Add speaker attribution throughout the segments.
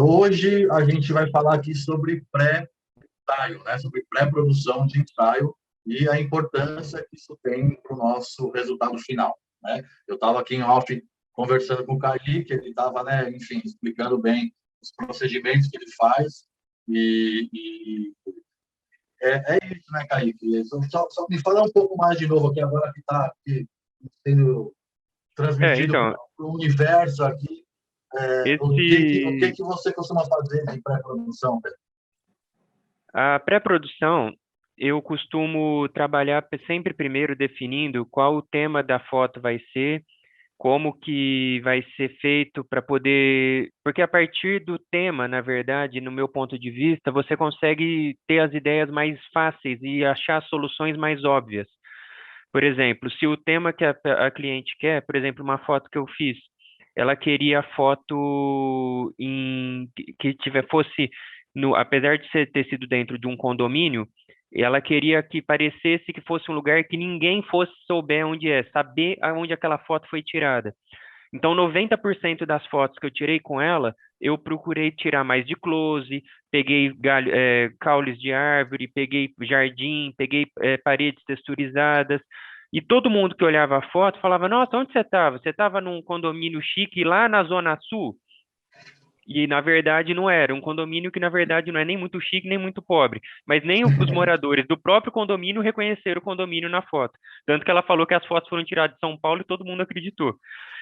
Speaker 1: Hoje a gente vai falar aqui sobre pré-ensaio, né? Sobre pré-produção de ensaio e a importância que isso tem para o nosso resultado final, né? Eu estava aqui em off conversando com o Kaique, ele estava, né, enfim, explicando bem os procedimentos que ele faz e é isso, né, Kaique? Só me fala um pouco mais de novo aqui agora que está sendo transmitido
Speaker 2: Então,
Speaker 1: para o universo aqui. O que
Speaker 2: esse,
Speaker 1: que você costuma fazer de pré-produção?
Speaker 2: a pré-produção, eu costumo trabalhar sempre primeiro definindo qual o tema da foto vai ser, como que vai ser feito para poder, porque a partir do tema, na verdade, no meu ponto de vista, você consegue ter as ideias mais fáceis e achar soluções mais óbvias. Por exemplo, se o tema que a cliente quer, por exemplo, uma foto que eu fiz, ela queria foto que fosse no, apesar de ter sido dentro de um condomínio, ela queria que parecesse que fosse um lugar que ninguém fosse souber onde é, saber aonde aquela foto foi tirada. Então, 90% das fotos que eu tirei com ela, eu procurei tirar mais de close, peguei caules de árvore, peguei jardim, peguei paredes texturizadas. E todo mundo que olhava a foto falava: Nossa, onde você estava? Você estava num condomínio chique lá na Zona Sul? E na verdade não era, um condomínio que na verdade não é nem muito chique nem muito pobre, mas nem os moradores do próprio condomínio reconheceram o condomínio na foto. Tanto que ela falou que as fotos foram tiradas de São Paulo e todo mundo acreditou.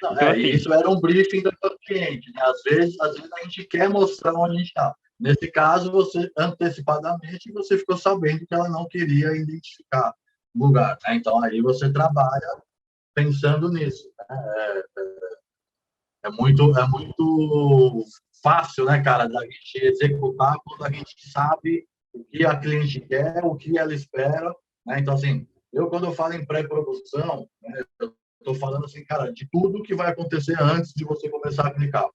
Speaker 1: Não,
Speaker 2: Então,
Speaker 1: e
Speaker 2: assim,
Speaker 1: isso era um briefing do cliente, né? Às vezes a gente quer mostrar onde a gente está. Nesse caso, você antecipadamente você ficou sabendo que ela não queria identificar o lugar, né? Então aí você trabalha pensando nisso, né? É muito fácil, né, cara, da gente executar quando a gente sabe o que a cliente quer, o que ela espera, né? Então, assim, quando eu falo em pré-produção, né, eu estou falando, assim, cara, de tudo que vai acontecer antes de você começar a aplicar.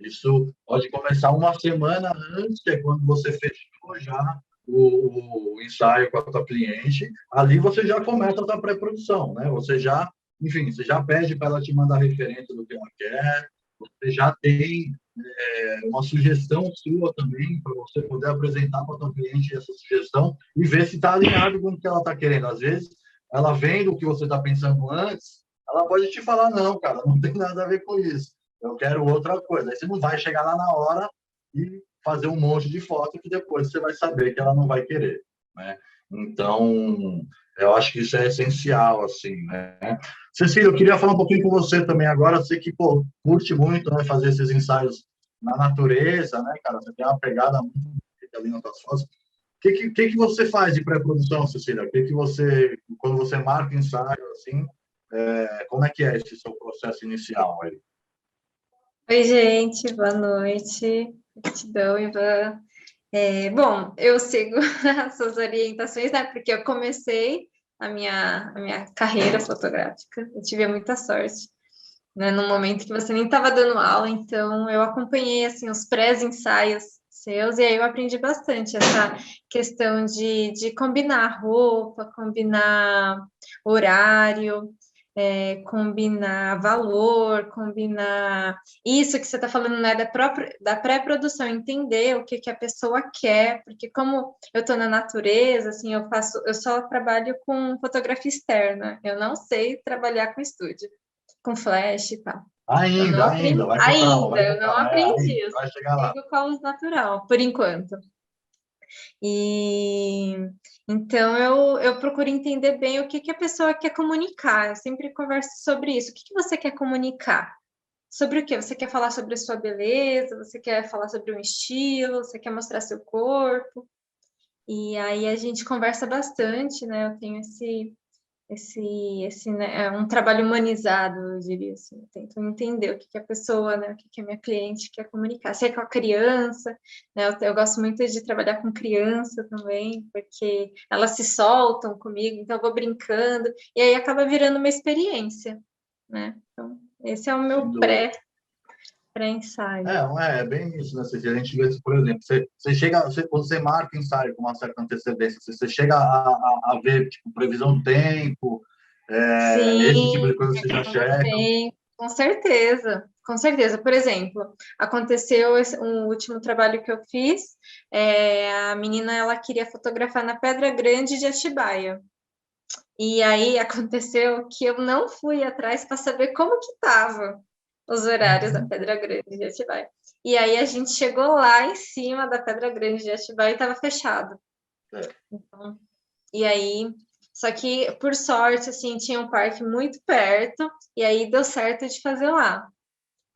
Speaker 1: Isso pode começar uma semana antes, que é quando você fechou já o ensaio com a tua cliente. Ali você já começa a tua pré-produção, né? Você já, enfim, você já pede para ela te mandar referência do que ela quer, você já tem uma sugestão sua também para você poder apresentar para o tua cliente essa sugestão e ver se está alinhado com o que ela está querendo. Às vezes, ela vendo o que você está pensando antes, ela pode te falar, não, cara, não tem nada a ver com isso. Eu quero outra coisa. Aí você não vai chegar lá na hora e fazer um monte de foto que depois você vai saber que ela não vai querer, né? Então, eu acho que isso é essencial, assim, né? Cecília, eu queria falar um pouquinho com você também agora. Você que, pô, curte muito, né, fazer esses ensaios na natureza, né, cara? Você tem uma pegada muito bonita ali nas suas fotos. O que você faz de pré-produção, Cecília? Quando você marca ensaio, assim, como é que é esse seu processo inicial aí?
Speaker 3: Oi, gente, boa noite. Gratidão, Ivan. Bom, eu sigo as suas orientações, né? Porque eu comecei a minha carreira fotográfica. Eu tive muita sorte, né? No momento que você nem estava dando aula, então eu acompanhei assim os pré-ensaios seus e aí eu aprendi bastante essa questão de combinar roupa, combinar horário, combinar valor, combinar isso que você está falando, né, da pré-produção, entender o que a pessoa quer, porque como eu estou na natureza, assim, eu só trabalho com fotografia externa, eu não sei trabalhar com estúdio, com flash e tal.
Speaker 1: Ainda,
Speaker 3: Eu não aprendi, eu
Speaker 1: vai chegar lá.
Speaker 3: sigo com a luz natural, por enquanto. E então eu procuro entender bem o que a pessoa quer comunicar. Eu sempre converso sobre isso. O que você quer comunicar? Sobre o quê? Você quer falar sobre a sua beleza? Você quer falar sobre um estilo? Você quer mostrar seu corpo? E aí a gente conversa bastante, né? Eu tenho né, é um trabalho humanizado, eu diria assim. Eu tento entender o que a pessoa, né, o que a minha cliente quer comunicar. Se é com a criança, né, eu gosto muito de trabalhar com criança também, porque elas se soltam comigo, então eu vou brincando, e aí acaba virando uma experiência, né? Então, esse é o
Speaker 1: Sem
Speaker 3: meu
Speaker 1: dúvida.
Speaker 3: pré-ensaio.
Speaker 1: É bem isso, né? A gente vê, por exemplo, quando você marca ensaio com uma certa antecedência, você chega a ver, tipo, previsão do tempo, esse tipo
Speaker 3: Sim,
Speaker 1: de coisa você já
Speaker 3: questão do
Speaker 1: checa.
Speaker 3: tempo. Com certeza, com certeza. Por exemplo, aconteceu um último trabalho que eu fiz, a menina ela queria fotografar na Pedra Grande de Atibaia. E aí aconteceu que eu não fui atrás para saber como que estavam os horários da Pedra Grande de Atibaia. E aí a gente chegou lá em cima da Pedra Grande de Atibaia e estava fechado. Então, e aí, só que por sorte, assim, tinha um parque muito perto, e aí deu certo de fazer lá.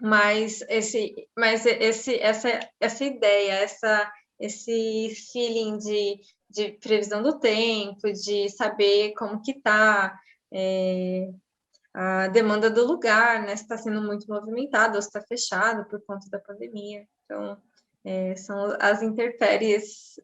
Speaker 3: Mas essa ideia, esse feeling de previsão do tempo, de saber como que está a demanda do lugar, né? Se está sendo muito movimentado ou se está fechado por conta da pandemia. Então, são as intempéries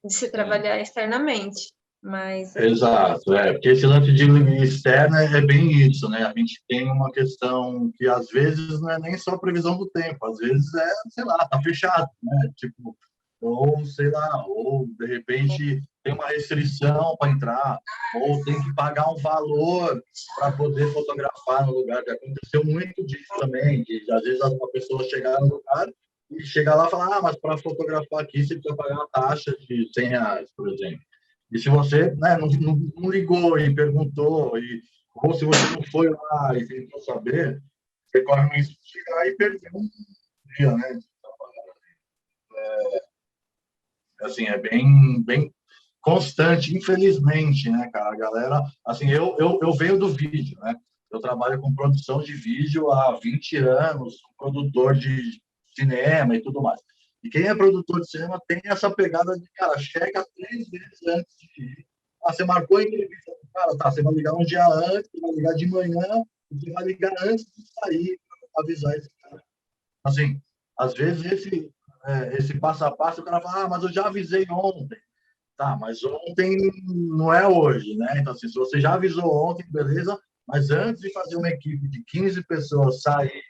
Speaker 3: de se trabalhar externamente. Mas,
Speaker 1: Exato, porque esse lance de externo é bem isso, né? A gente tem uma questão que às vezes não é nem só previsão do tempo, às vezes sei lá, tá fechado, né? Tipo, ou sei lá, ou de repente tem uma restrição para entrar, ou tem que pagar um valor para poder fotografar no lugar. Já aconteceu muito disso também, que às vezes uma pessoa chegar no lugar e chegar lá e falar, mas para fotografar aqui você precisa pagar uma taxa de R$ 100, por exemplo. E se você, né, não ligou e perguntou, ou se você não foi lá e tentou saber, você corre um risco de chegar e perder um dia, né? Assim, é bem constante, infelizmente, né, cara? A galera, assim, eu venho do vídeo, né? Eu trabalho com produção de vídeo há 20 anos, produtor de cinema e tudo mais. E quem é produtor de cinema tem essa pegada de, cara, checa 3 vezes antes de ir. Você marcou a entrevista do cara, tá? Você vai ligar um dia antes, vai ligar de manhã, você vai ligar antes de sair para avisar esse cara. Assim, às vezes esse passo a passo, o cara fala, mas eu já avisei ontem. Tá, mas ontem não é hoje, né? Então, assim, se você já avisou ontem, beleza, mas antes de fazer uma equipe de 15 pessoas sair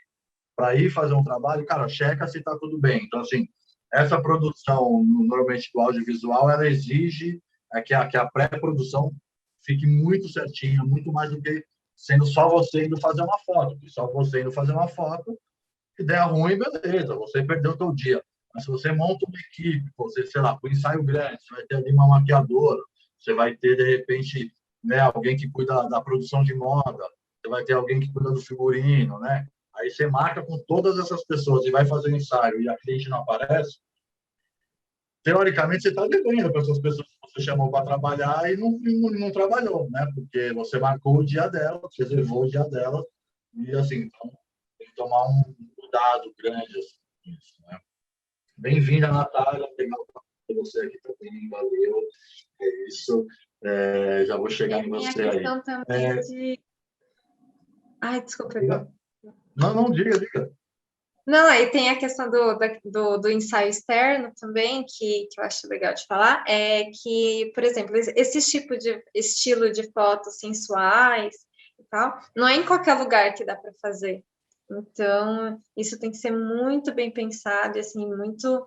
Speaker 1: para ir fazer um trabalho, cara, checa se está tudo bem. Então, assim, essa produção, normalmente do audiovisual, ela exige que a pré-produção fique muito certinha, muito mais do que sendo só você indo fazer uma foto. Só você indo fazer uma foto, se der ruim, beleza, você perdeu o seu dia. Mas se você monta uma equipe, você, sei lá, com um ensaio grande, você vai ter ali uma maquiadora, você vai ter, de repente, né, alguém que cuida da produção de moda, você vai ter alguém que cuida do figurino, né? Aí você marca com todas essas pessoas e vai fazer o ensaio e a cliente não aparece, teoricamente você está devendo para essas pessoas que você chamou para trabalhar e não trabalhou, né? Porque você marcou o dia dela, você reservou o dia dela e, assim, então, tem que tomar um cuidado grande assim, com isso, né? Bem-vinda, Natália. Legal ter você aqui também. Valeu. É isso. Já vou chegar em você aí.
Speaker 3: Também de... Ai, desculpa.
Speaker 1: Não, diga.
Speaker 3: Não, aí tem a questão do ensaio externo também, que eu acho legal de falar, é que, por exemplo, esse tipo de estilo de fotos sensuais e tal, não é em qualquer lugar que dá para fazer. Então, isso tem que ser muito bem pensado e, assim, muito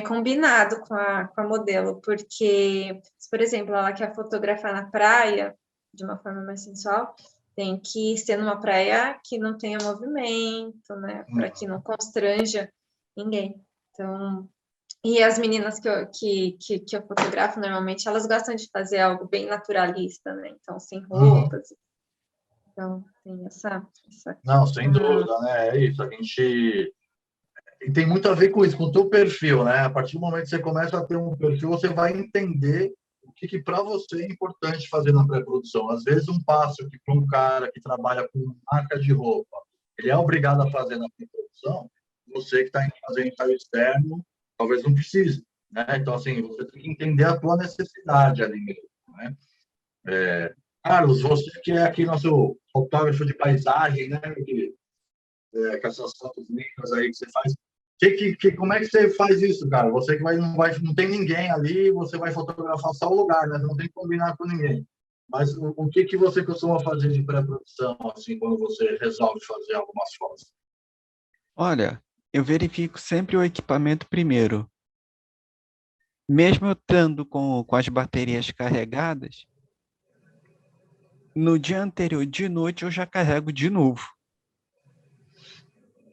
Speaker 3: combinado com a modelo, porque, por exemplo, ela quer fotografar na praia de uma forma mais sensual, tem que ser numa praia que não tenha movimento, né? Para que não constranja ninguém. Então, e as meninas que eu fotografo, normalmente, elas gostam de fazer algo bem naturalista, né? Então, sem roupas. Então, tem essa...
Speaker 1: Não, sem dúvida, né? É isso. A gente... E tem muito a ver com isso, com o teu perfil, né? A partir do momento que você começa a ter um perfil, você vai entender o que para você é importante fazer na pré-produção. Às vezes, um passo que para um cara que trabalha com marca de roupa, ele é obrigado a fazer na pré-produção, você que está indo fazer ensaio externo, talvez não precise, né? Então, assim, você tem que entender a tua necessidade ali mesmo, né? Carlos, você que é aqui nosso fotógrafo de paisagem, né, meu querido? Com essas fotos lindas aí que você faz. Como é que você faz isso, cara? Você que não tem ninguém ali, você vai fotografar só o lugar, né? Você não tem que combinar com ninguém. Mas o que você costuma fazer de pré-produção, assim, quando você resolve fazer algumas fotos?
Speaker 4: Olha, eu verifico sempre o equipamento primeiro. Mesmo eu estando com as baterias carregadas, no dia anterior de noite eu já carrego de novo.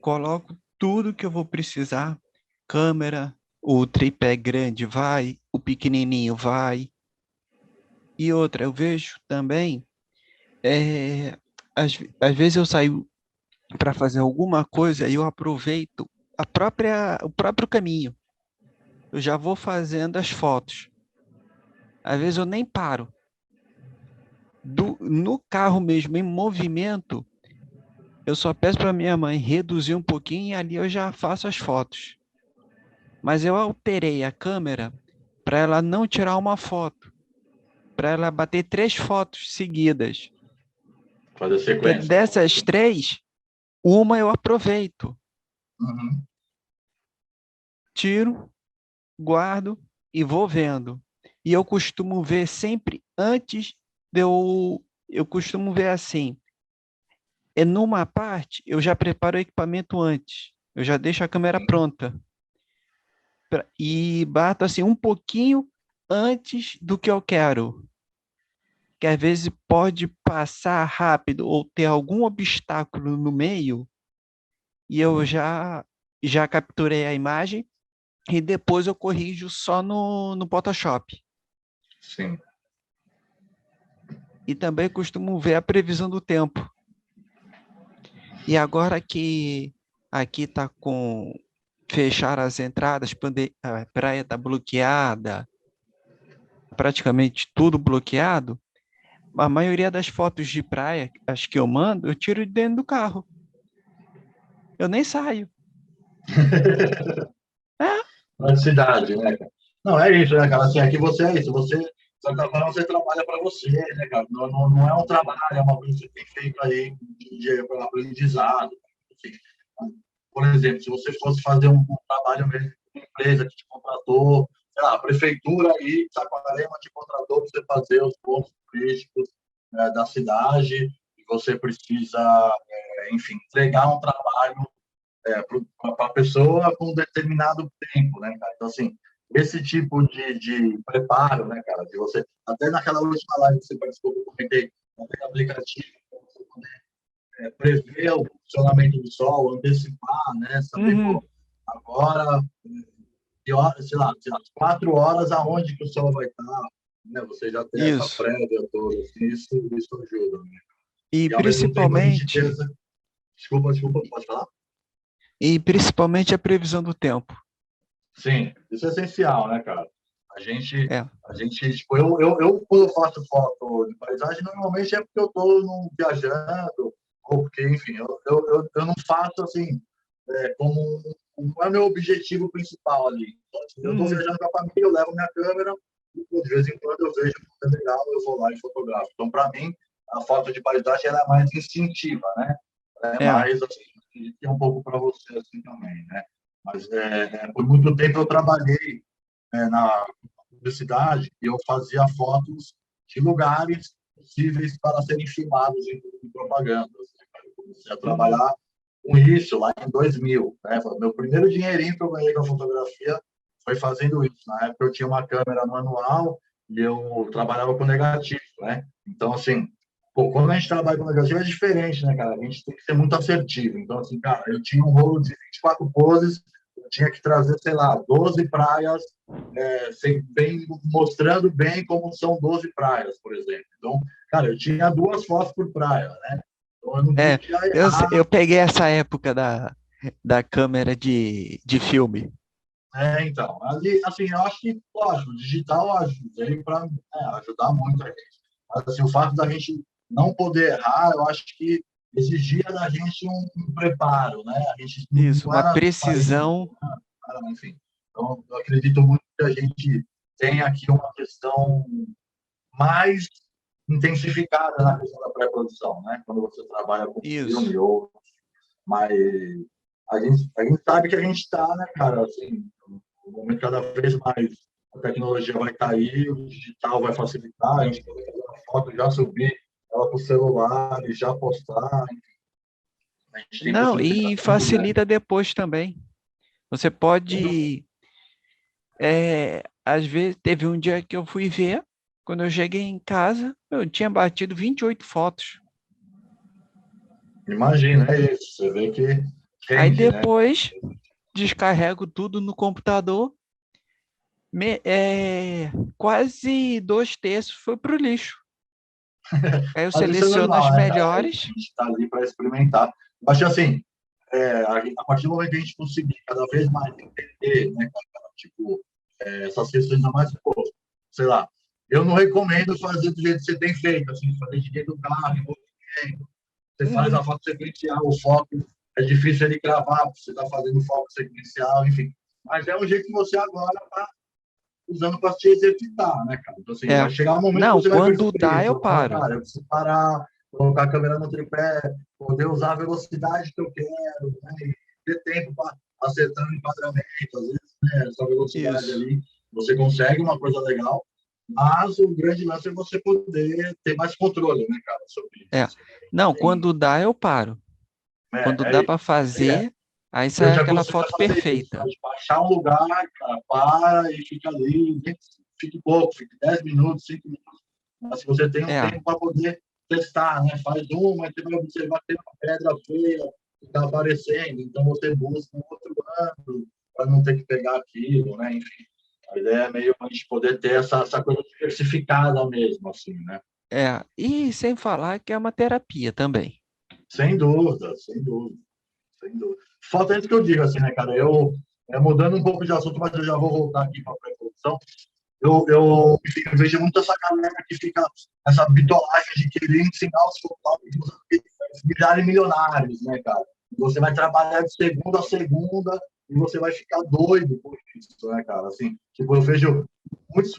Speaker 4: coloco tudo que eu vou precisar, câmera, o tripé grande vai, o pequenininho vai. E outra, eu vejo também, é, às vezes eu saio para fazer alguma coisa e eu aproveito o próprio caminho. Eu já vou fazendo as fotos. Às vezes eu nem paro. No carro mesmo, em movimento, eu só peço para minha mãe reduzir um pouquinho e ali eu já faço as fotos. Mas eu alterei a câmera para ela não tirar uma foto, para ela bater 3 fotos seguidas.
Speaker 1: Fazer
Speaker 4: Porque
Speaker 1: sequência.
Speaker 4: dessas 3, uma eu aproveito,
Speaker 1: Uhum.
Speaker 4: tiro, guardo e vou vendo. E eu costumo ver sempre antes de eu costumo ver assim, numa parte eu já preparo o equipamento antes, eu já deixo a câmera pronta. E bato assim um pouquinho antes do que eu quero, que às vezes pode passar rápido ou ter algum obstáculo no meio e eu já capturei a imagem e depois eu corrijo só no Photoshop.
Speaker 1: Sim.
Speaker 4: E também costumo ver a previsão do tempo. E agora que aqui está com fechar as entradas, a praia está bloqueada, praticamente tudo bloqueado, a maioria das fotos de praia, as que eu mando, eu tiro de dentro do carro. Eu nem saio. É,
Speaker 1: Praticidade, né, cara? Não, é isso, né, cara? Assim, aqui você é isso. Você, de certa forma, você trabalha para você, né, cara? Não é um trabalho, é uma coisa que você tem feito aí de aprendizado. Enfim. Por exemplo, se você fosse fazer um trabalho mesmo com uma empresa que te contratou, sei lá, a prefeitura aí, Saquarema te contratou para você fazer os pontos turísticos da cidade e você precisa, enfim, entregar um trabalho para a pessoa com um determinado tempo, né, cara? Então, assim, esse tipo de preparo, né, cara, de você, até naquela última live que você participou, que eu comentei, naquele aplicativo, você poder prever o funcionamento do sol, antecipar, né, saber,
Speaker 4: uhum,
Speaker 1: pô, agora, sei lá, 4 horas aonde que o sol vai estar, né, você já tem essa
Speaker 4: isso.
Speaker 1: prévia toda, assim, isso ajuda, né?
Speaker 4: E
Speaker 1: E ao mesmo tempo a gente
Speaker 4: principalmente,
Speaker 1: ter essa... Desculpa, pode falar?
Speaker 4: e principalmente a previsão do tempo.
Speaker 1: Sim, isso é essencial, né, cara? A gente,
Speaker 4: É,
Speaker 1: tipo, eu quando eu faço foto de paisagem, normalmente é porque eu estou viajando, ou porque, enfim, eu não faço assim, não é meu objetivo principal ali. Então, assim, eu estou
Speaker 4: uhum,
Speaker 1: viajando com a família, eu levo minha câmera, e pô, de vez em quando eu vejo que é legal, eu vou lá e fotografo. Então, para mim, a foto de paisagem ela é mais instintiva, né? Ela é
Speaker 4: é,
Speaker 1: mais, assim, acredito que é um pouco para você assim também, né? Mas por muito tempo eu trabalhei na publicidade e eu fazia fotos de lugares possíveis para serem filmados em propagandas, né? Eu comecei a
Speaker 4: uhum,
Speaker 1: trabalhar com isso lá em 2000, né? Foi o meu primeiro dinheirinho que eu ganhei com a fotografia foi fazendo isso. Na época eu tinha uma câmera manual e eu trabalhava com negativo, né? Então, assim, pô, quando a gente trabalha com negativo é diferente, né, cara? A gente tem que ser muito assertivo. Então, assim, cara, eu tinha um rolo de 24 poses, eu tinha que trazer, sei lá, 12 praias, mostrando bem como são 12 praias, por exemplo. Então, cara, eu tinha 2 fotos por praia, né? Então, eu não
Speaker 4: é.
Speaker 1: podia errar.
Speaker 4: Eu peguei essa época da câmera de filme.
Speaker 1: Então, ali, assim, eu acho que, lógico, o digital veio para ajudar muito a gente. Mas, assim, o fato da gente não poder errar, eu acho que exigia da gente um preparo, né? A gente
Speaker 4: Isso,
Speaker 1: não
Speaker 4: uma
Speaker 1: era país,
Speaker 4: precisão.
Speaker 1: enfim. Então, eu acredito muito que a gente tem aqui uma questão mais intensificada na questão da pré-produção, né? Quando você trabalha com
Speaker 4: Isso.
Speaker 1: filme ou mas a gente sabe que a gente está, né, cara? Assim, no momento cada vez mais a tecnologia vai estar aí, o digital vai facilitar, a gente pode fazer uma foto, já subir ela para o celular e já postar. A gente tem
Speaker 4: Não, e
Speaker 1: possibilidades muito grandes.
Speaker 4: facilita depois também. Você pode, às vezes, teve um dia que eu fui ver, quando eu cheguei em casa, eu tinha batido 28 fotos.
Speaker 1: Imagina, é isso. Você vê que
Speaker 4: Aí
Speaker 1: Rende, né?
Speaker 4: depois descarrego tudo no computador, quase 2/3 foi para o lixo. Aí eu
Speaker 1: Mas isso é
Speaker 4: seleciono as
Speaker 1: normal, né, cara? A
Speaker 4: melhores.
Speaker 1: gente está ali para experimentar. Eu acho que, assim, a partir do momento que a gente conseguir cada vez mais entender, né, cara, tipo, essas questões a mais, pô, sei lá, eu não recomendo fazer do jeito que você tem feito, assim, fazer direito do carro, em movimento. Você faz a
Speaker 4: Uhum.
Speaker 1: foto sequencial, o foco é difícil ele gravar, porque você está fazendo foco sequencial, enfim. Mas é um jeito que você agora está usando para se exercitar, né, cara? Então, assim,
Speaker 4: É,
Speaker 1: vai chegar um momento que
Speaker 4: não,
Speaker 1: você vai
Speaker 4: quando
Speaker 1: perceber
Speaker 4: dá
Speaker 1: isso.
Speaker 4: eu
Speaker 1: Vai falar,
Speaker 4: paro.
Speaker 1: cara, eu preciso parar, colocar a câmera no tripé, poder usar a velocidade que eu quero, né? E ter tempo para acertar o enquadramento. Às vezes, né, essa velocidade
Speaker 4: Isso.
Speaker 1: ali, você consegue uma coisa legal, mas o grande lance é você poder ter mais controle, né, cara, sobre
Speaker 4: É.
Speaker 1: isso.
Speaker 4: Não,
Speaker 1: Tem,
Speaker 4: quando dá eu paro. Quando dá para
Speaker 1: é,
Speaker 4: fazer, aí
Speaker 1: eu
Speaker 4: sai
Speaker 1: te
Speaker 4: aquela
Speaker 1: aconselho a
Speaker 4: foto
Speaker 1: fazer isso,
Speaker 4: perfeita.
Speaker 1: sabe? Baixar um lugar, cara, para e fica ali, fique pouco, fique 10 minutos, 5 minutos, mas se você tem um
Speaker 4: É,
Speaker 1: tempo para poder testar, né? Faz uma, e você vai observar que tem uma pedra feia que está aparecendo, então você busca um outro ângulo para não ter que pegar aquilo, né? Enfim, a ideia é meio a gente poder ter essa coisa diversificada mesmo, assim, né?
Speaker 4: E sem falar que é uma terapia também.
Speaker 1: Sem dúvida, sem dúvida. Sem dúvida. Falta isso que eu digo, assim, né, cara? Mudando um pouco de assunto, mas eu já vou voltar aqui para a pré-produção. Enfim, eu vejo muito essa galera que fica essa bitolagem de querer ensinar os fotógrafos a virarem milionários, né, cara? Você vai trabalhar de segunda a segunda e você vai ficar doido por isso, né, cara? Assim, tipo, eu vejo muitos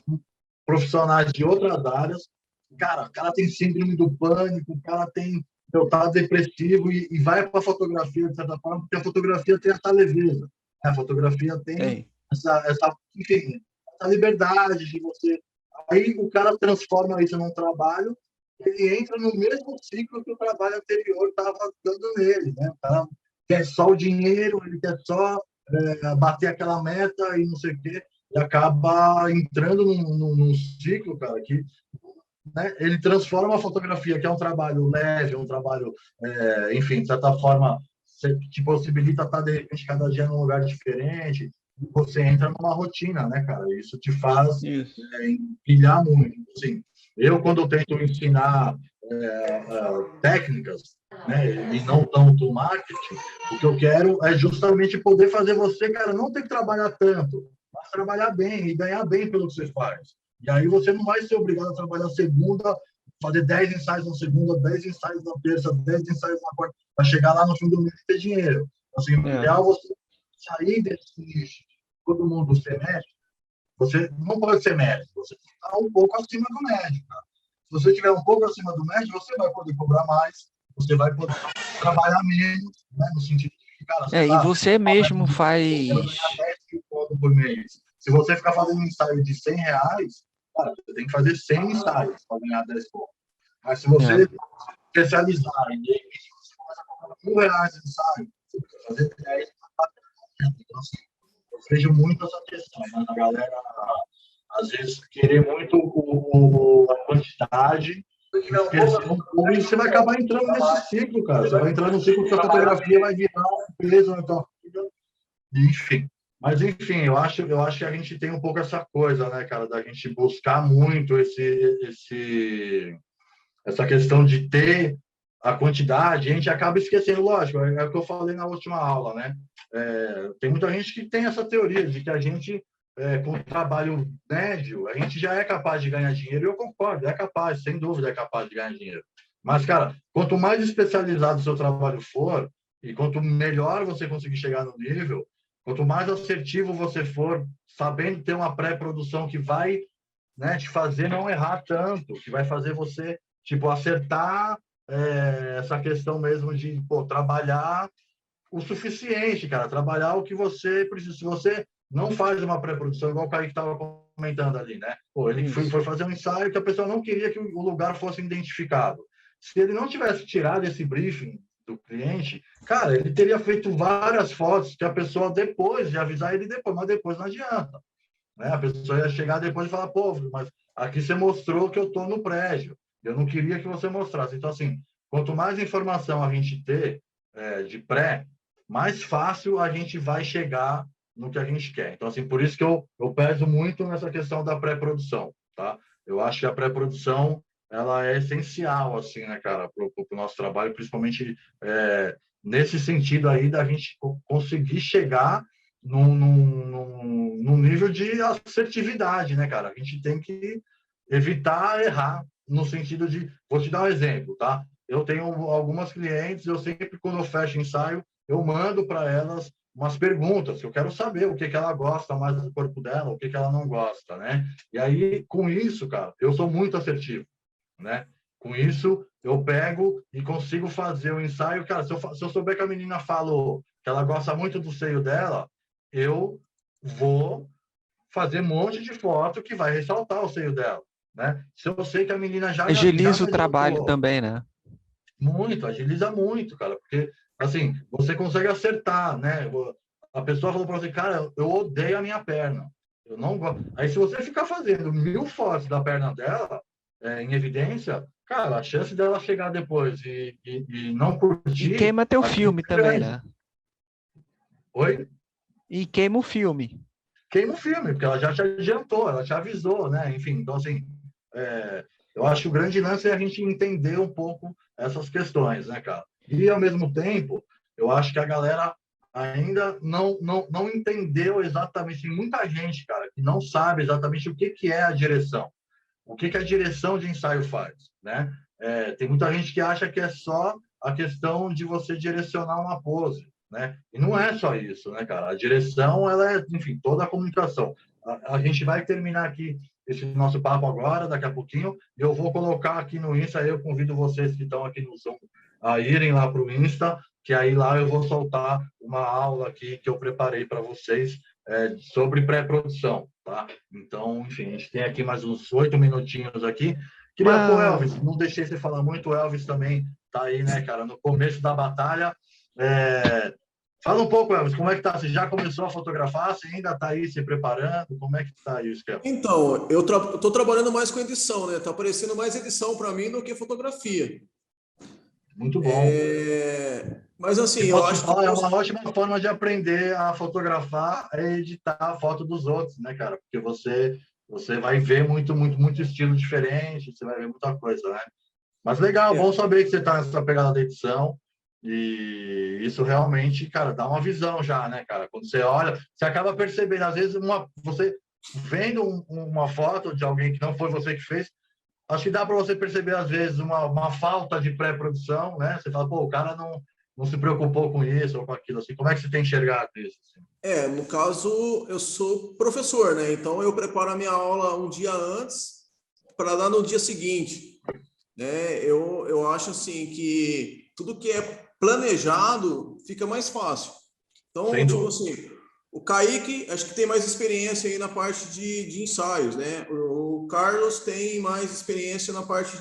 Speaker 1: profissionais de outras áreas, cara, o cara tem síndrome do pânico, o cara tem eu tá depressivo e vai para a fotografia de certa forma, porque a fotografia tem essa leveza, né? A fotografia tem
Speaker 4: Tem.
Speaker 1: enfim, essa liberdade de você. Aí o cara transforma isso num trabalho, ele entra no mesmo ciclo que o trabalho anterior estava dando nele, né? O cara quer só o dinheiro, ele quer só bater aquela meta e não sei o quê, e acaba entrando num ciclo, cara, que né, ele transforma a fotografia, que é um trabalho leve, um trabalho, enfim, de certa forma, te possibilita estar, de repente, cada dia num lugar diferente, e você entra numa rotina, né, cara? Isso te faz
Speaker 4: Isso.
Speaker 1: empilhar muito. Assim, eu, quando eu tento ensinar técnicas, né, e não tanto marketing, o que eu quero é justamente poder fazer você, cara, não ter que trabalhar tanto, mas trabalhar bem e ganhar bem pelo que você faz. E aí você não vai ser obrigado a trabalhar segunda, fazer 10 ensaios na segunda, 10 ensaios na terça, 10 ensaios na quarta, para chegar lá no fim do mês e ter dinheiro. Assim, o
Speaker 4: É.
Speaker 1: ideal é você sair desse nicho, todo mundo ser médico, você não pode ser médico, você está um pouco acima do médico. Cara. Se você estiver um pouco acima do médico, você vai poder cobrar mais, você vai poder trabalhar menos, né? No sentido de, cara, sei
Speaker 4: E
Speaker 1: lá, você
Speaker 4: você
Speaker 1: tem uma meta
Speaker 4: mesmo
Speaker 1: de eu quero ganhar
Speaker 4: faz.
Speaker 1: 10 mil conto por mês. Se você ficar fazendo um ensaio de R$ 100, cara, você tem que fazer 100 ensaios para ganhar 10 conto. Mas se
Speaker 4: É,
Speaker 1: você especializar e de repente você começa a cobrar R$ 1.000 de ensaio, você precisa fazer 10. Então, assim, eu vejo muito essa questão, né? A galera, às vezes, querer muito a quantidade, esquecer um pouco, e você vai acabar entrando nesse ciclo, cara. Você vai entrar no ciclo que a fotografia vai virar um peso na tua vida, enfim. Mas, enfim, eu acho que a gente tem um pouco essa coisa, né, cara, da gente buscar muito essa questão de ter a quantidade, a gente acaba esquecendo, lógico, é o que eu falei na última aula, né? Tem muita gente que tem essa teoria de que a gente, com trabalho médio, a gente já é capaz de ganhar dinheiro, e eu concordo, é capaz, sem dúvida é capaz de ganhar dinheiro. Mas, cara, quanto mais especializado o seu trabalho for, e quanto melhor você conseguir chegar no nível, quanto mais assertivo você for, sabendo ter uma pré-produção que vai, né, te fazer não errar tanto, que vai fazer você tipo acertar essa questão mesmo de trabalhar o suficiente, cara, trabalhar o que você precisa. Se você não faz uma pré-produção, igual o Kaique estava comentando ali, né? Ele
Speaker 4: isso.
Speaker 1: foi fazer um ensaio que a pessoa não queria que o lugar fosse identificado. Se ele não tivesse tirado esse briefing do cliente, cara, ele teria feito várias fotos que a pessoa depois, de avisar ele depois, mas depois não adianta. Né? A pessoa ia chegar depois e falar, pô, mas aqui você mostrou que eu estou no prédio. Eu não queria que você mostrasse. Então, assim, quanto mais informação a gente ter de pré, mais fácil a gente vai chegar no que a gente quer. Então, assim, por isso que eu peso muito nessa questão da pré-produção, tá? Eu acho que a pré-produção, ela é essencial, assim, né, cara, para o nosso trabalho, principalmente nesse sentido aí da gente conseguir chegar num nível de assertividade, né, cara? A gente tem que evitar errar no sentido de... Vou te dar um exemplo, tá? Eu tenho algumas clientes, eu sempre, quando eu fecho ensaio, eu mando para elas umas perguntas, que eu quero saber o que ela gosta mais do corpo dela, o que ela não gosta, né? E aí, com isso, cara, eu sou muito assertivo, né? Com isso, eu pego e consigo fazer o ensaio. Cara, se eu souber que a menina falou que ela gosta muito do seio dela, eu vou fazer um monte de foto que vai ressaltar o seio dela, né? Se eu sei que a menina já
Speaker 4: Agiliza o trabalho
Speaker 1: ressaltou,
Speaker 4: também, né?
Speaker 1: muito, agiliza muito, cara, porque, assim, você consegue acertar, né? A pessoa falou para você, cara, eu odeio a minha perna, eu não gosto. Aí, se você ficar fazendo 1000 fotos da perna dela, em evidência, cara, a chance dela chegar depois e não
Speaker 4: E
Speaker 1: curtir...
Speaker 4: queima teu
Speaker 1: aquilo
Speaker 4: filme
Speaker 1: é
Speaker 4: também,
Speaker 1: grande.
Speaker 4: né?
Speaker 1: Oi?
Speaker 4: E queima o filme.
Speaker 1: Queima o filme, porque ela já te adiantou, ela te avisou, né? Enfim, então, assim, eu acho que o grande lance é a gente entender um pouco essas questões, né, cara? E, ao mesmo tempo, eu acho que a galera ainda não entendeu exatamente. Tem muita gente, cara, que não sabe exatamente o que é a direção. O que a direção de ensaio faz, né? Tem muita gente que acha que é só a questão de você direcionar uma pose, né? E não é só isso, né, cara? A direção, ela é, enfim, toda a comunicação. A gente vai terminar aqui esse nosso papo agora, daqui a pouquinho, e eu vou colocar aqui no Insta, eu convido vocês que estão aqui no Zoom a irem lá para o Insta, que aí lá eu vou soltar uma aula aqui que eu preparei para vocês sobre pré-produção, tá? Então, enfim, a gente tem aqui mais uns 8 minutinhos aqui. Queria, pô, Elvis, não deixei você falar muito, o Elvis também tá aí, né, cara, no começo da batalha. Fala um pouco, Elvis, como é que tá? Você já começou a fotografar? Você ainda tá aí se preparando? Como é que tá isso, Kel?
Speaker 5: Então, eu estou trabalhando mais com edição, né? Tá aparecendo mais edição para mim do que fotografia.
Speaker 1: Muito bom.
Speaker 5: Mas assim,
Speaker 1: E
Speaker 5: eu acho que
Speaker 1: é uma ótima forma de aprender a fotografar é editar a foto dos outros, né, cara? Porque você vai ver muito estilo diferente, você vai ver muita coisa, né? Mas legal, bom saber que você está nessa pegada da edição. E isso realmente, cara, dá uma visão já, né, cara? Quando você olha, você acaba percebendo, às vezes, você vendo uma foto de alguém que não foi você que fez, acho que dá para você perceber, às vezes, uma falta de pré-produção, né? Você fala, pô, o cara não se preocupou com isso ou com aquilo, assim. Como é que você tem enxergado isso? Assim?
Speaker 5: no caso, eu sou professor, né? Então eu preparo a minha aula um dia antes para dar no dia seguinte, né? Eu acho assim que tudo que é planejado fica mais fácil. Então,
Speaker 1: Sem
Speaker 5: tipo
Speaker 1: dúvida.
Speaker 5: assim, o Kaique, acho que tem mais experiência aí na parte de ensaios, né? O Carlos tem mais experiência na parte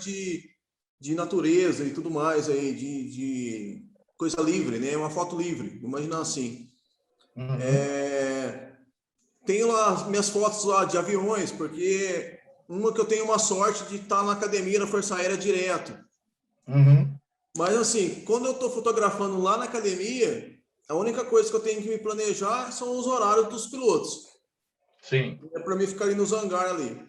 Speaker 5: de natureza e tudo mais aí, de coisa livre, né? Uma foto livre, imagina assim.
Speaker 1: Uhum.
Speaker 5: Tenho lá minhas fotos lá de aviões, porque uma que eu tenho uma sorte de estar na academia da Força Aérea direto.
Speaker 1: Uhum.
Speaker 5: Mas assim, quando eu estou fotografando lá na academia, a única coisa que eu tenho que me planejar são os horários dos pilotos.
Speaker 1: Sim.
Speaker 5: É para mim ficar ali nos hangar ali.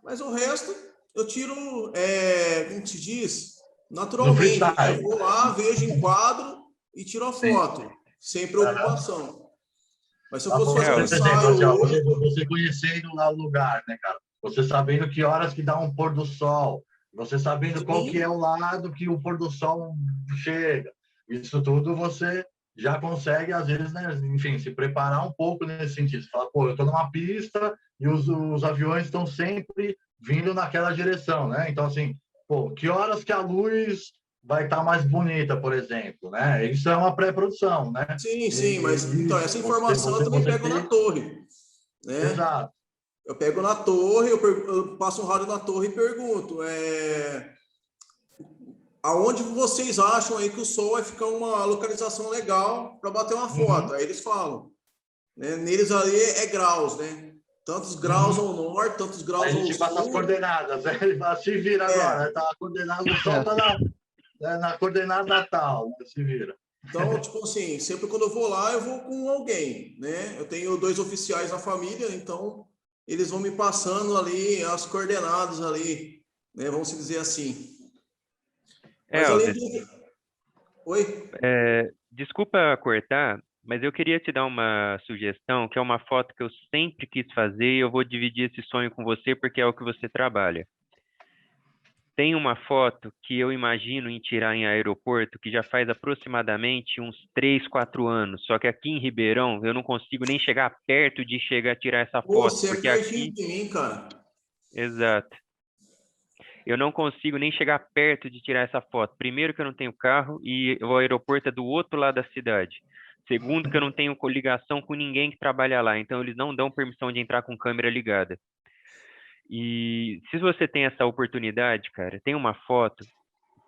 Speaker 5: Mas o resto eu tiro, como se diz,
Speaker 1: No
Speaker 5: naturalmente. Né? Eu
Speaker 1: freestyle.
Speaker 5: vou lá, vejo em quadro e tiro a
Speaker 1: Sim.
Speaker 5: foto, sem preocupação. Mas se eu
Speaker 1: Tá
Speaker 5: fosse
Speaker 1: bom.
Speaker 5: fazer um
Speaker 1: Por exemplo,
Speaker 5: ensaio
Speaker 1: assim, ó,
Speaker 5: hoje...
Speaker 1: você conhecendo lá o lugar, né, cara? Você sabendo que horas que dá um pôr do sol, você sabendo qual que é
Speaker 5: Sim,
Speaker 1: o lado que o pôr do sol chega. Isso tudo você já consegue, às vezes, né, enfim, se preparar um pouco nesse sentido. Você fala, pô, eu estou numa pista e os aviões estão sempre vindo naquela direção, né? Então, assim, pô, que horas que a luz vai estar mais bonita, por exemplo, né? Isso é uma pré-produção, né?
Speaker 5: sim, mas então,
Speaker 1: Isso,
Speaker 5: essa informação eu também pego na
Speaker 1: ter...
Speaker 5: torre, né?
Speaker 1: Exato.
Speaker 5: Eu pego na torre, eu passo um rádio na torre e pergunto, aonde vocês acham aí que o sol vai ficar uma localização legal para bater uma foto? Aí eles falam, né? Neles ali é graus, né? Tantos graus ao norte, tantos
Speaker 1: Aí
Speaker 5: graus
Speaker 1: ele
Speaker 5: ao
Speaker 1: te passa as
Speaker 5: sul.
Speaker 1: coordenadas, né? Ele fala, se vira agora, tá coordenado, o sol tá na coordenada natal, se vira.
Speaker 5: Então, tipo assim, sempre quando eu vou lá, eu vou com alguém, né? Eu tenho 2 oficiais na família, então eles vão me passando ali as coordenadas ali, né? Vamos dizer assim. Mas além
Speaker 2: Elvis,
Speaker 5: disso... Oi?
Speaker 2: desculpa cortar, mas eu queria te dar uma sugestão, que é uma foto que eu sempre quis fazer e eu vou dividir esse sonho com você porque é o que você trabalha. Tem uma foto que eu imagino em tirar em aeroporto que já faz aproximadamente uns 3, 4 anos. Só que aqui em Ribeirão eu não consigo nem chegar perto de chegar a tirar essa
Speaker 5: Pô,
Speaker 2: foto,
Speaker 5: você é
Speaker 2: porque
Speaker 5: pertinho
Speaker 2: aqui,
Speaker 5: de mim, cara.
Speaker 2: exato, eu não consigo nem chegar perto de tirar essa foto. Primeiro que eu não tenho carro e o aeroporto é do outro lado da cidade. Segundo que eu não tenho ligação com ninguém que trabalha lá, então eles não dão permissão de entrar com câmera ligada. E se você tem essa oportunidade, cara, tem uma foto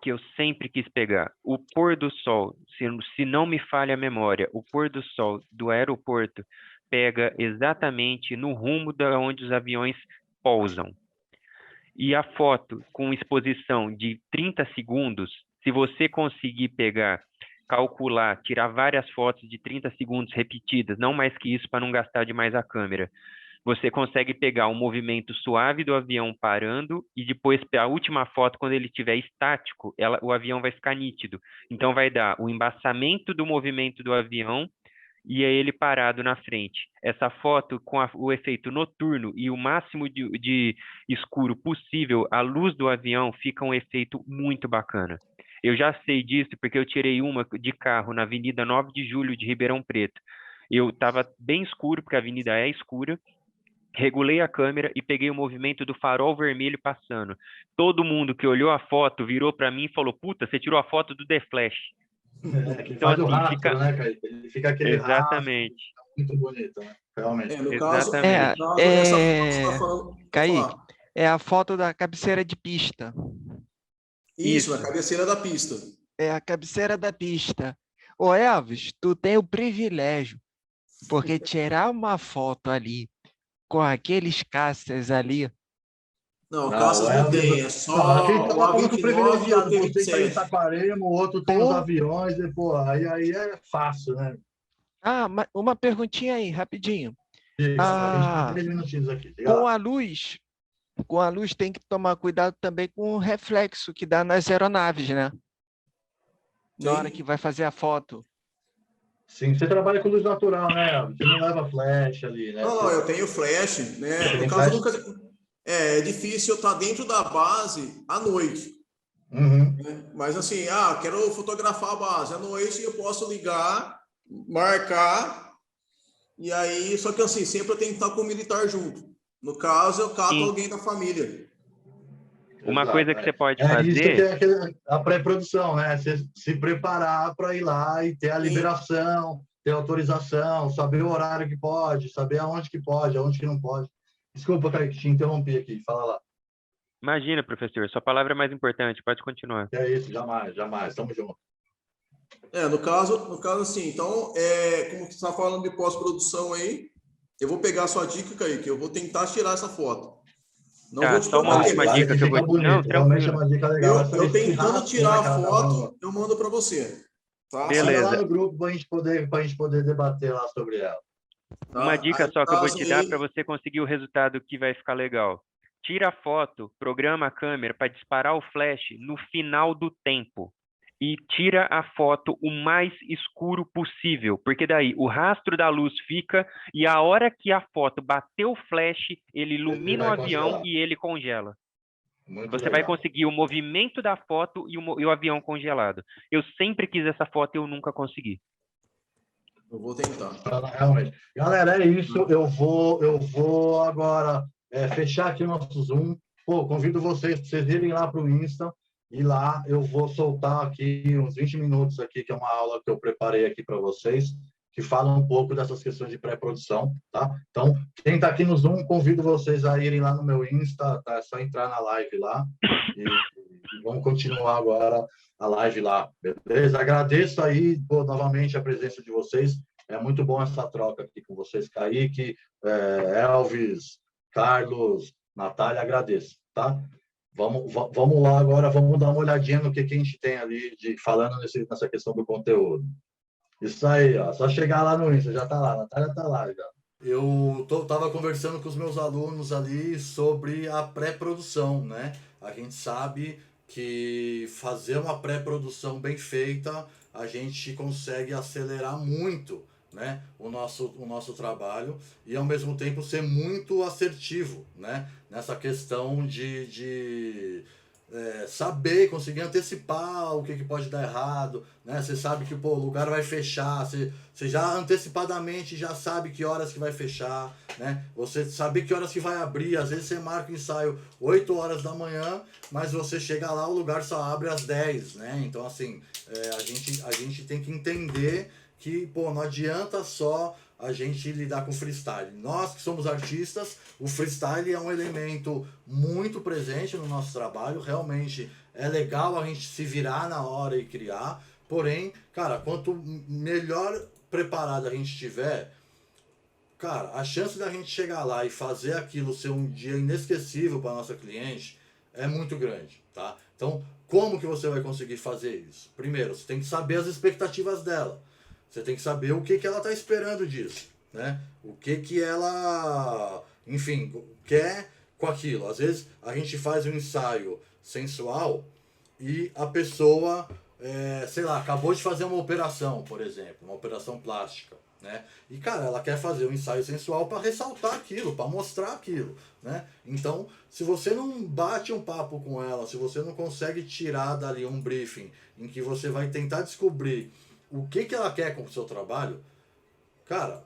Speaker 2: que eu sempre quis pegar. O pôr do sol, se não me falha a memória, o pôr do sol do aeroporto pega exatamente no rumo da onde os aviões pousam. E a foto com exposição de 30 segundos, se você conseguir pegar, calcular, tirar várias fotos de 30 segundos repetidas, não mais que isso para não gastar demais a câmera, você consegue pegar o movimento suave do avião parando e depois a última foto, quando ele estiver estático, o avião vai ficar nítido. Então vai dar o embaçamento do movimento do avião e é ele parado na frente. Essa foto com o efeito noturno e o máximo de escuro possível, a luz do avião fica um efeito muito bacana. Eu já sei disso porque eu tirei uma de carro na Avenida 9 de Julho de Ribeirão Preto. Eu estava bem escuro, porque a avenida é escura, regulei a câmera e peguei o movimento do farol vermelho passando. Todo mundo que olhou a foto virou para mim e falou: Puta, você tirou a foto do The Flash.
Speaker 1: Que
Speaker 2: Então,
Speaker 1: faz o
Speaker 2: assim,
Speaker 1: rastro,
Speaker 2: fica.
Speaker 1: né, cara? Ele fica aquele rastro,
Speaker 2: Exatamente.
Speaker 1: muito bonito, né? Realmente.
Speaker 5: No caso,
Speaker 4: É,
Speaker 2: Exatamente.
Speaker 5: essa foto que você está
Speaker 4: é,
Speaker 5: falando, pode
Speaker 4: Kaique,
Speaker 5: falar.
Speaker 4: é a foto da cabeceira de pista.
Speaker 5: Isso, na
Speaker 2: Isso.
Speaker 5: cabeceira da pista.
Speaker 4: É a cabeceira da pista. Ô Elvis, tu tem o privilégio, porque tirar uma foto ali com aqueles caças ali,
Speaker 5: Não,
Speaker 1: Não, o
Speaker 5: caças não
Speaker 1: Elvis.
Speaker 5: tem, é
Speaker 1: Não, aqui
Speaker 5: só o
Speaker 1: estava muito
Speaker 5: A29 e o
Speaker 1: privilegiado. Você está em
Speaker 5: T-27.
Speaker 1: Saquarema, o outro tem os
Speaker 4: com...
Speaker 1: aviões, e, pô, aí é fácil, né?
Speaker 4: uma perguntinha aí, rapidinho.
Speaker 1: Diga, a gente tem
Speaker 4: Ah,
Speaker 1: 3 minutinhos aqui. Diga
Speaker 4: com
Speaker 1: lá.
Speaker 4: a luz, com a luz tem que tomar cuidado também com o reflexo que dá nas aeronaves, né? Na hora que
Speaker 5: Sim.
Speaker 4: vai fazer a foto.
Speaker 1: Sim, você trabalha com luz natural, né, Elvis? Você não leva flash ali, né?
Speaker 5: Não, não, eu tenho flash,
Speaker 1: Você
Speaker 5: né? No
Speaker 1: tem
Speaker 5: caso,
Speaker 1: flash?
Speaker 5: nunca. É difícil eu estar dentro da base à noite.
Speaker 1: Uhum.
Speaker 5: Né? Mas assim, quero fotografar a base. À noite eu posso ligar, marcar, e aí, só que assim, sempre eu tenho que estar com o militar junto. No caso, eu cato
Speaker 2: Sim.
Speaker 5: alguém da família.
Speaker 2: Uma coisa
Speaker 1: Exato.
Speaker 2: que
Speaker 1: É,
Speaker 2: você pode
Speaker 1: é isso que
Speaker 2: fazer,
Speaker 1: é a pré-produção, né? Você se preparar para ir lá e ter a
Speaker 5: Sim.
Speaker 1: liberação, ter autorização, saber o horário que pode, saber aonde que pode, aonde que não pode. Desculpa, Kaique, te interrompi aqui. Fala lá.
Speaker 2: imagina, professor, sua palavra é mais importante, pode continuar.
Speaker 1: É isso, jamais, jamais. Tamo junto.
Speaker 5: No caso assim, então, como você está falando de pós-produção aí, eu vou pegar a sua dica, Kaique, eu vou tentar tirar essa foto. Não vou
Speaker 2: Tá,
Speaker 5: te
Speaker 2: só uma
Speaker 5: prometer,
Speaker 2: última
Speaker 5: mas
Speaker 1: Vai
Speaker 2: dica
Speaker 1: que
Speaker 2: que eu vou.
Speaker 1: fica
Speaker 2: Não,
Speaker 1: bonito. Realmente é
Speaker 2: tranquilo.
Speaker 1: uma dica legal.
Speaker 5: eu
Speaker 1: Esse
Speaker 5: tentando
Speaker 1: rastro, né,
Speaker 5: tirar a
Speaker 1: que ela tá dando.
Speaker 5: foto, eu mando para você. Tá?
Speaker 1: Manda lá
Speaker 2: Beleza.
Speaker 1: no grupo para a gente poder debater lá sobre ela.
Speaker 2: Uma
Speaker 5: Tá?
Speaker 2: dica
Speaker 5: Aí, no
Speaker 2: só que eu vou
Speaker 5: caso
Speaker 2: te dar para
Speaker 5: aí,
Speaker 2: você conseguir o resultado que vai ficar legal. Tira a foto, programa a câmera para disparar o flash no final do tempo. E tira a foto o mais escuro possível, porque daí o rastro da luz fica e a hora que a foto bater o flash, ele
Speaker 1: Ele
Speaker 2: ilumina o
Speaker 1: vai
Speaker 2: avião
Speaker 1: congelar.
Speaker 2: e ele congela.
Speaker 1: Muito
Speaker 2: Você vai
Speaker 1: legal.
Speaker 2: conseguir o movimento da foto e o avião congelado. Eu sempre quis essa foto e eu nunca consegui.
Speaker 5: eu vou tentar.
Speaker 1: Realmente. Galera, é isso.
Speaker 5: Tá?
Speaker 1: Eu vou agora fechar aqui o nosso Zoom. Pô, convido vocês para vocês irem lá para o Insta e lá eu vou soltar aqui uns 20 minutos aqui, que é uma aula que eu preparei aqui para vocês, que fala um pouco dessas questões de pré-produção, tá? Então, quem está aqui no Zoom, convido vocês a irem lá no meu Insta, tá? É só entrar na live lá e vamos continuar agora a live lá, beleza? Agradeço aí, pô, novamente a presença de vocês. É muito bom essa troca aqui com vocês, Kaique, Elvis, Carlos, Natália, agradeço, tá? Vamos lá agora, vamos dar uma olhadinha no que a gente tem ali, falando nessa questão do conteúdo. Isso aí, ó, só chegar lá no Insta, já tá lá, a Natália tá lá já. Eu tava conversando com os meus alunos ali sobre a pré-produção, né? A gente sabe que fazer uma pré-produção bem feita, a gente consegue acelerar muito, né, o nosso trabalho e ao mesmo tempo ser muito assertivo, né, nessa questão de saber, conseguir antecipar o que pode dar errado, né? Você sabe que pô, o lugar vai fechar, você já antecipadamente já sabe que horas que vai fechar, né? Você sabe que horas que vai abrir, às vezes você marca o ensaio 8 horas da manhã, mas você chega lá, o lugar só abre às 10, né? Então assim, a gente tem que entender que pô, não adianta só a gente lidar com freestyle. Nós que somos artistas, o freestyle é um elemento muito presente no nosso trabalho, realmente é legal a gente se virar na hora e criar, porém, cara, quanto melhor preparado a gente tiver, cara, a chance da gente chegar lá e fazer aquilo ser um dia inesquecível para nossa cliente é muito grande, tá? Então, como que você vai conseguir fazer isso? Primeiro, você tem que saber as expectativas dela. Você tem que saber o que ela está esperando disso, né? O que ela, enfim, quer com aquilo. Às vezes a gente faz um ensaio sensual e a pessoa, sei lá, acabou de fazer uma operação, por exemplo, uma operação plástica, né? E, cara, ela quer fazer um ensaio sensual para ressaltar aquilo, para mostrar aquilo, né? Então, se você não bate um papo com ela, se você não consegue tirar dali um briefing em que você vai tentar descobrir o que ela quer com o seu trabalho, cara,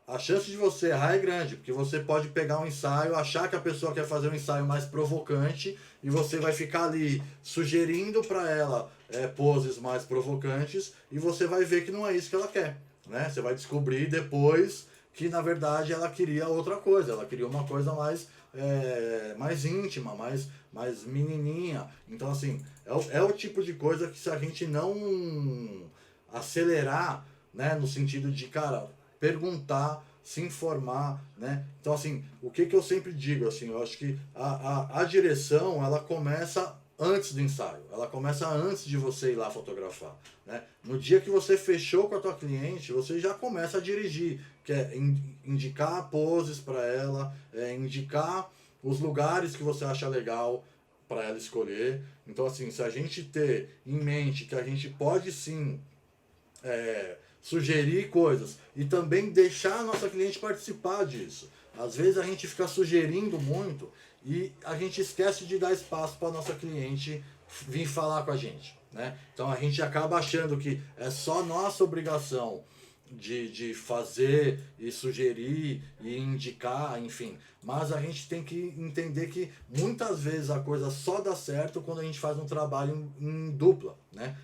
Speaker 1: a chance de você errar é grande, porque você pode pegar um ensaio, achar que a pessoa quer fazer um ensaio mais provocante e você vai ficar ali sugerindo para ela poses mais provocantes e você vai ver que não é isso que ela quer, né? Você vai descobrir depois que na verdade ela queria outra coisa, ela queria uma coisa mais íntima, mais menininha. Então assim, é o tipo de coisa que se a gente não acelerar, né, no sentido de, cara, perguntar, se informar, né? Então, assim, o que eu sempre digo, assim, eu acho que a direção, ela começa antes do ensaio, ela começa antes de você ir lá fotografar, né? No dia que você fechou com a tua cliente, você já começa a dirigir, que é indicar poses para ela, indicar os lugares que você acha legal para ela escolher. Então, assim, se a gente ter em mente que a gente pode sim sugerir coisas e também deixar a nossa cliente participar disso. Às vezes a gente fica sugerindo muito e a gente esquece de dar espaço para a nossa cliente vir falar com a gente, né? Então a gente acaba achando que é só nossa obrigação de fazer e sugerir e indicar, enfim. Mas a gente tem que entender que muitas vezes a coisa só dá certo quando a gente faz um trabalho em dupla, né?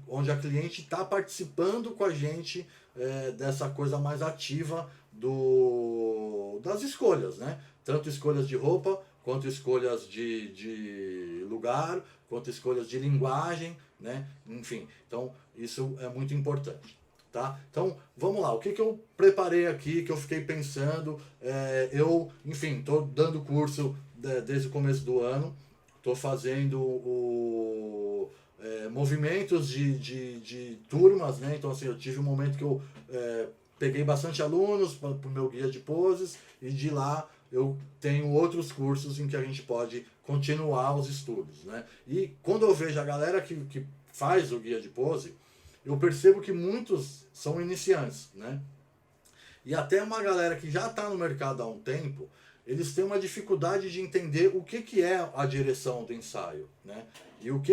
Speaker 1: Onde a cliente está participando com a gente dessa coisa mais ativa das escolhas, né? Tanto escolhas de roupa, quanto escolhas de lugar, quanto escolhas de linguagem, né? Enfim, então isso é muito importante. Tá? Então, vamos lá. O que eu preparei aqui, que eu fiquei pensando? Eu, enfim, estou dando curso desde o começo do ano. Estou fazendo movimentos de turmas, né? Então, assim, eu tive um momento que eu peguei bastante alunos para o meu guia de poses e de lá eu tenho outros cursos em que a gente pode continuar os estudos, né? E quando eu vejo a galera que faz o guia de pose, eu percebo que muitos são iniciantes, né? E até uma galera que já está no mercado há um tempo, eles têm uma dificuldade de entender o que é a direção do ensaio, né? E o que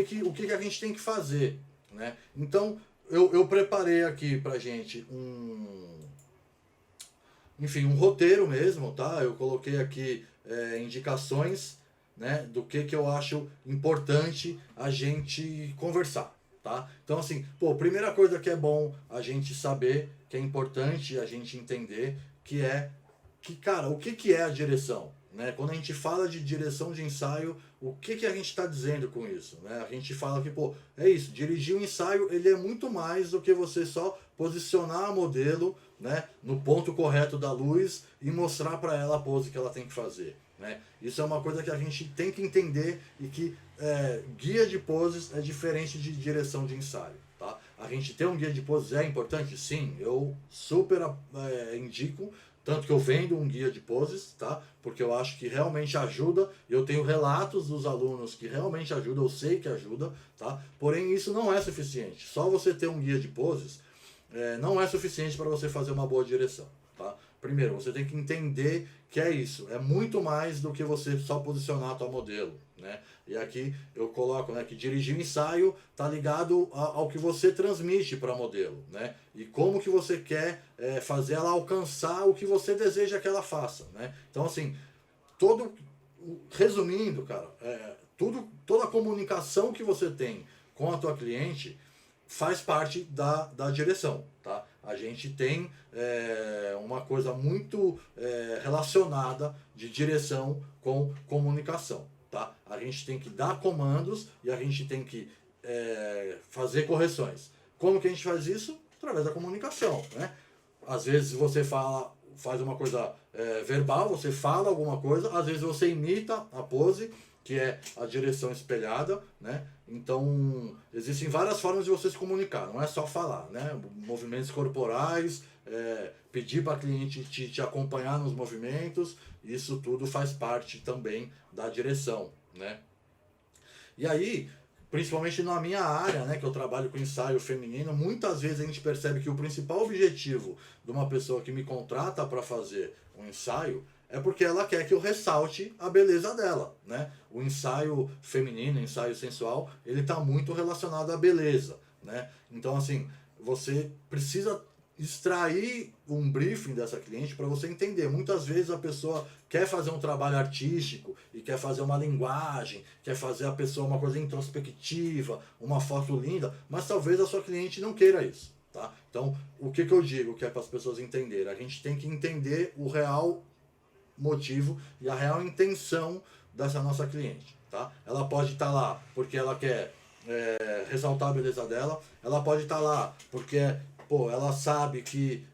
Speaker 1: a gente tem que fazer, né? Então, eu preparei aqui pra gente um roteiro mesmo, tá? Eu coloquei aqui indicações, né, do que eu acho importante a gente conversar. Tá? Então, assim, primeira coisa que é bom a gente saber, que é importante a gente entender, cara, o que é a direção? Né? Quando a gente fala de direção de ensaio, o que a gente está dizendo com isso? Né? A gente fala que, é isso, dirigir um ensaio, ele é muito mais do que você só posicionar a modelo, né, no ponto correto da luz e mostrar para ela a pose que ela tem que fazer. né? Isso é uma coisa que a gente tem que entender e que guia de poses é diferente de direção de ensaio, tá? A gente ter um guia de poses é importante? Sim, eu super indico, tanto que eu vendo um guia de poses, tá? Porque eu acho que realmente ajuda, eu tenho relatos dos alunos que realmente ajuda, eu sei que ajuda, tá? Porém, isso não é suficiente. Só você ter um guia de poses não é suficiente para você fazer uma boa direção, tá? Primeiro, você tem que entender que é isso, é muito mais do que você só posicionar a tua modelo, né? E aqui eu coloco, né, que dirigir o ensaio tá ligado ao que você transmite para a modelo, né? E como que você quer fazer ela alcançar o que você deseja que ela faça, né? Então, assim, resumindo, cara, toda a comunicação que você tem com a tua cliente faz parte da direção, tá? A gente tem uma coisa muito relacionada de direção com comunicação, tá? A gente tem que dar comandos e a gente tem que fazer correções. Como que a gente faz isso? Através da comunicação, né? Às vezes você faz uma coisa verbal, você fala alguma coisa, às vezes você imita a pose, que é a direção espelhada, né? Então, existem várias formas de você se comunicar, não é só falar, né? Movimentos corporais, pedir para a cliente te acompanhar nos movimentos, isso tudo faz parte também da direção, né? E aí, principalmente na minha área, né, que eu trabalho com ensaio feminino, muitas vezes a gente percebe que o principal objetivo de uma pessoa que me contrata para fazer um ensaio é porque ela quer que eu ressalte a beleza dela, né? O ensaio feminino, ensaio sensual, ele está muito relacionado à beleza, né? Então, assim, você precisa extrair um briefing dessa cliente para você entender. Muitas vezes a pessoa quer fazer um trabalho artístico e quer fazer uma linguagem, quer fazer a pessoa uma coisa introspectiva, uma foto linda, mas talvez a sua cliente não queira isso, tá? Então, o que eu digo que é para as pessoas entenderem? A gente tem que entender o real motivo e a real intenção dessa nossa cliente, tá? Ela pode estar lá porque ela quer ressaltar a beleza dela, ela pode estar lá porque ela sabe que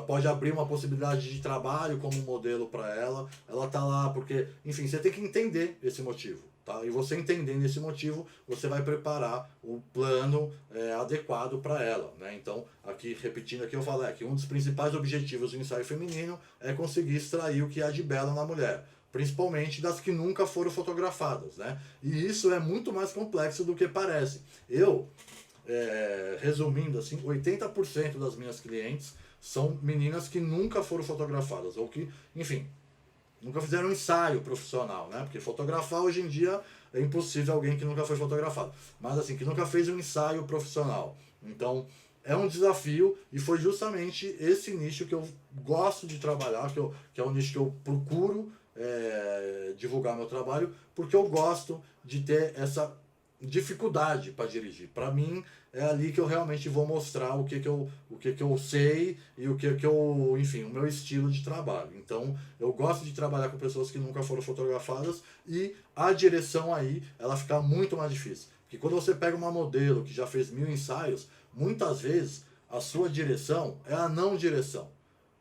Speaker 1: pode abrir uma possibilidade de trabalho como modelo para ela, ela tá lá porque, enfim, você tem que entender esse motivo, tá? E você entendendo esse motivo, você vai preparar o plano adequado para ela, né? Então, aqui, repetindo aqui, eu falei que um dos principais objetivos do ensaio feminino é conseguir extrair o que há de belo na mulher, principalmente das que nunca foram fotografadas, né? E isso é muito mais complexo do que parece. Resumindo assim, 80% das minhas clientes são meninas que nunca foram fotografadas, ou que, enfim, nunca fizeram um ensaio profissional, né? Porque fotografar hoje em dia é impossível alguém que nunca foi fotografado, mas assim, que nunca fez um ensaio profissional. Então, é um desafio e foi justamente esse nicho que eu gosto de trabalhar, que é o nicho que eu procuro divulgar meu trabalho, porque eu gosto de ter essa dificuldade para dirigir. Para mim, é ali que eu realmente vou mostrar o que eu sei e enfim, o meu estilo de trabalho. Então, eu gosto de trabalhar com pessoas que nunca foram fotografadas e a direção aí, ela fica muito mais difícil. Porque quando você pega uma modelo que já fez 1000 ensaios, muitas vezes a sua direção é a não direção.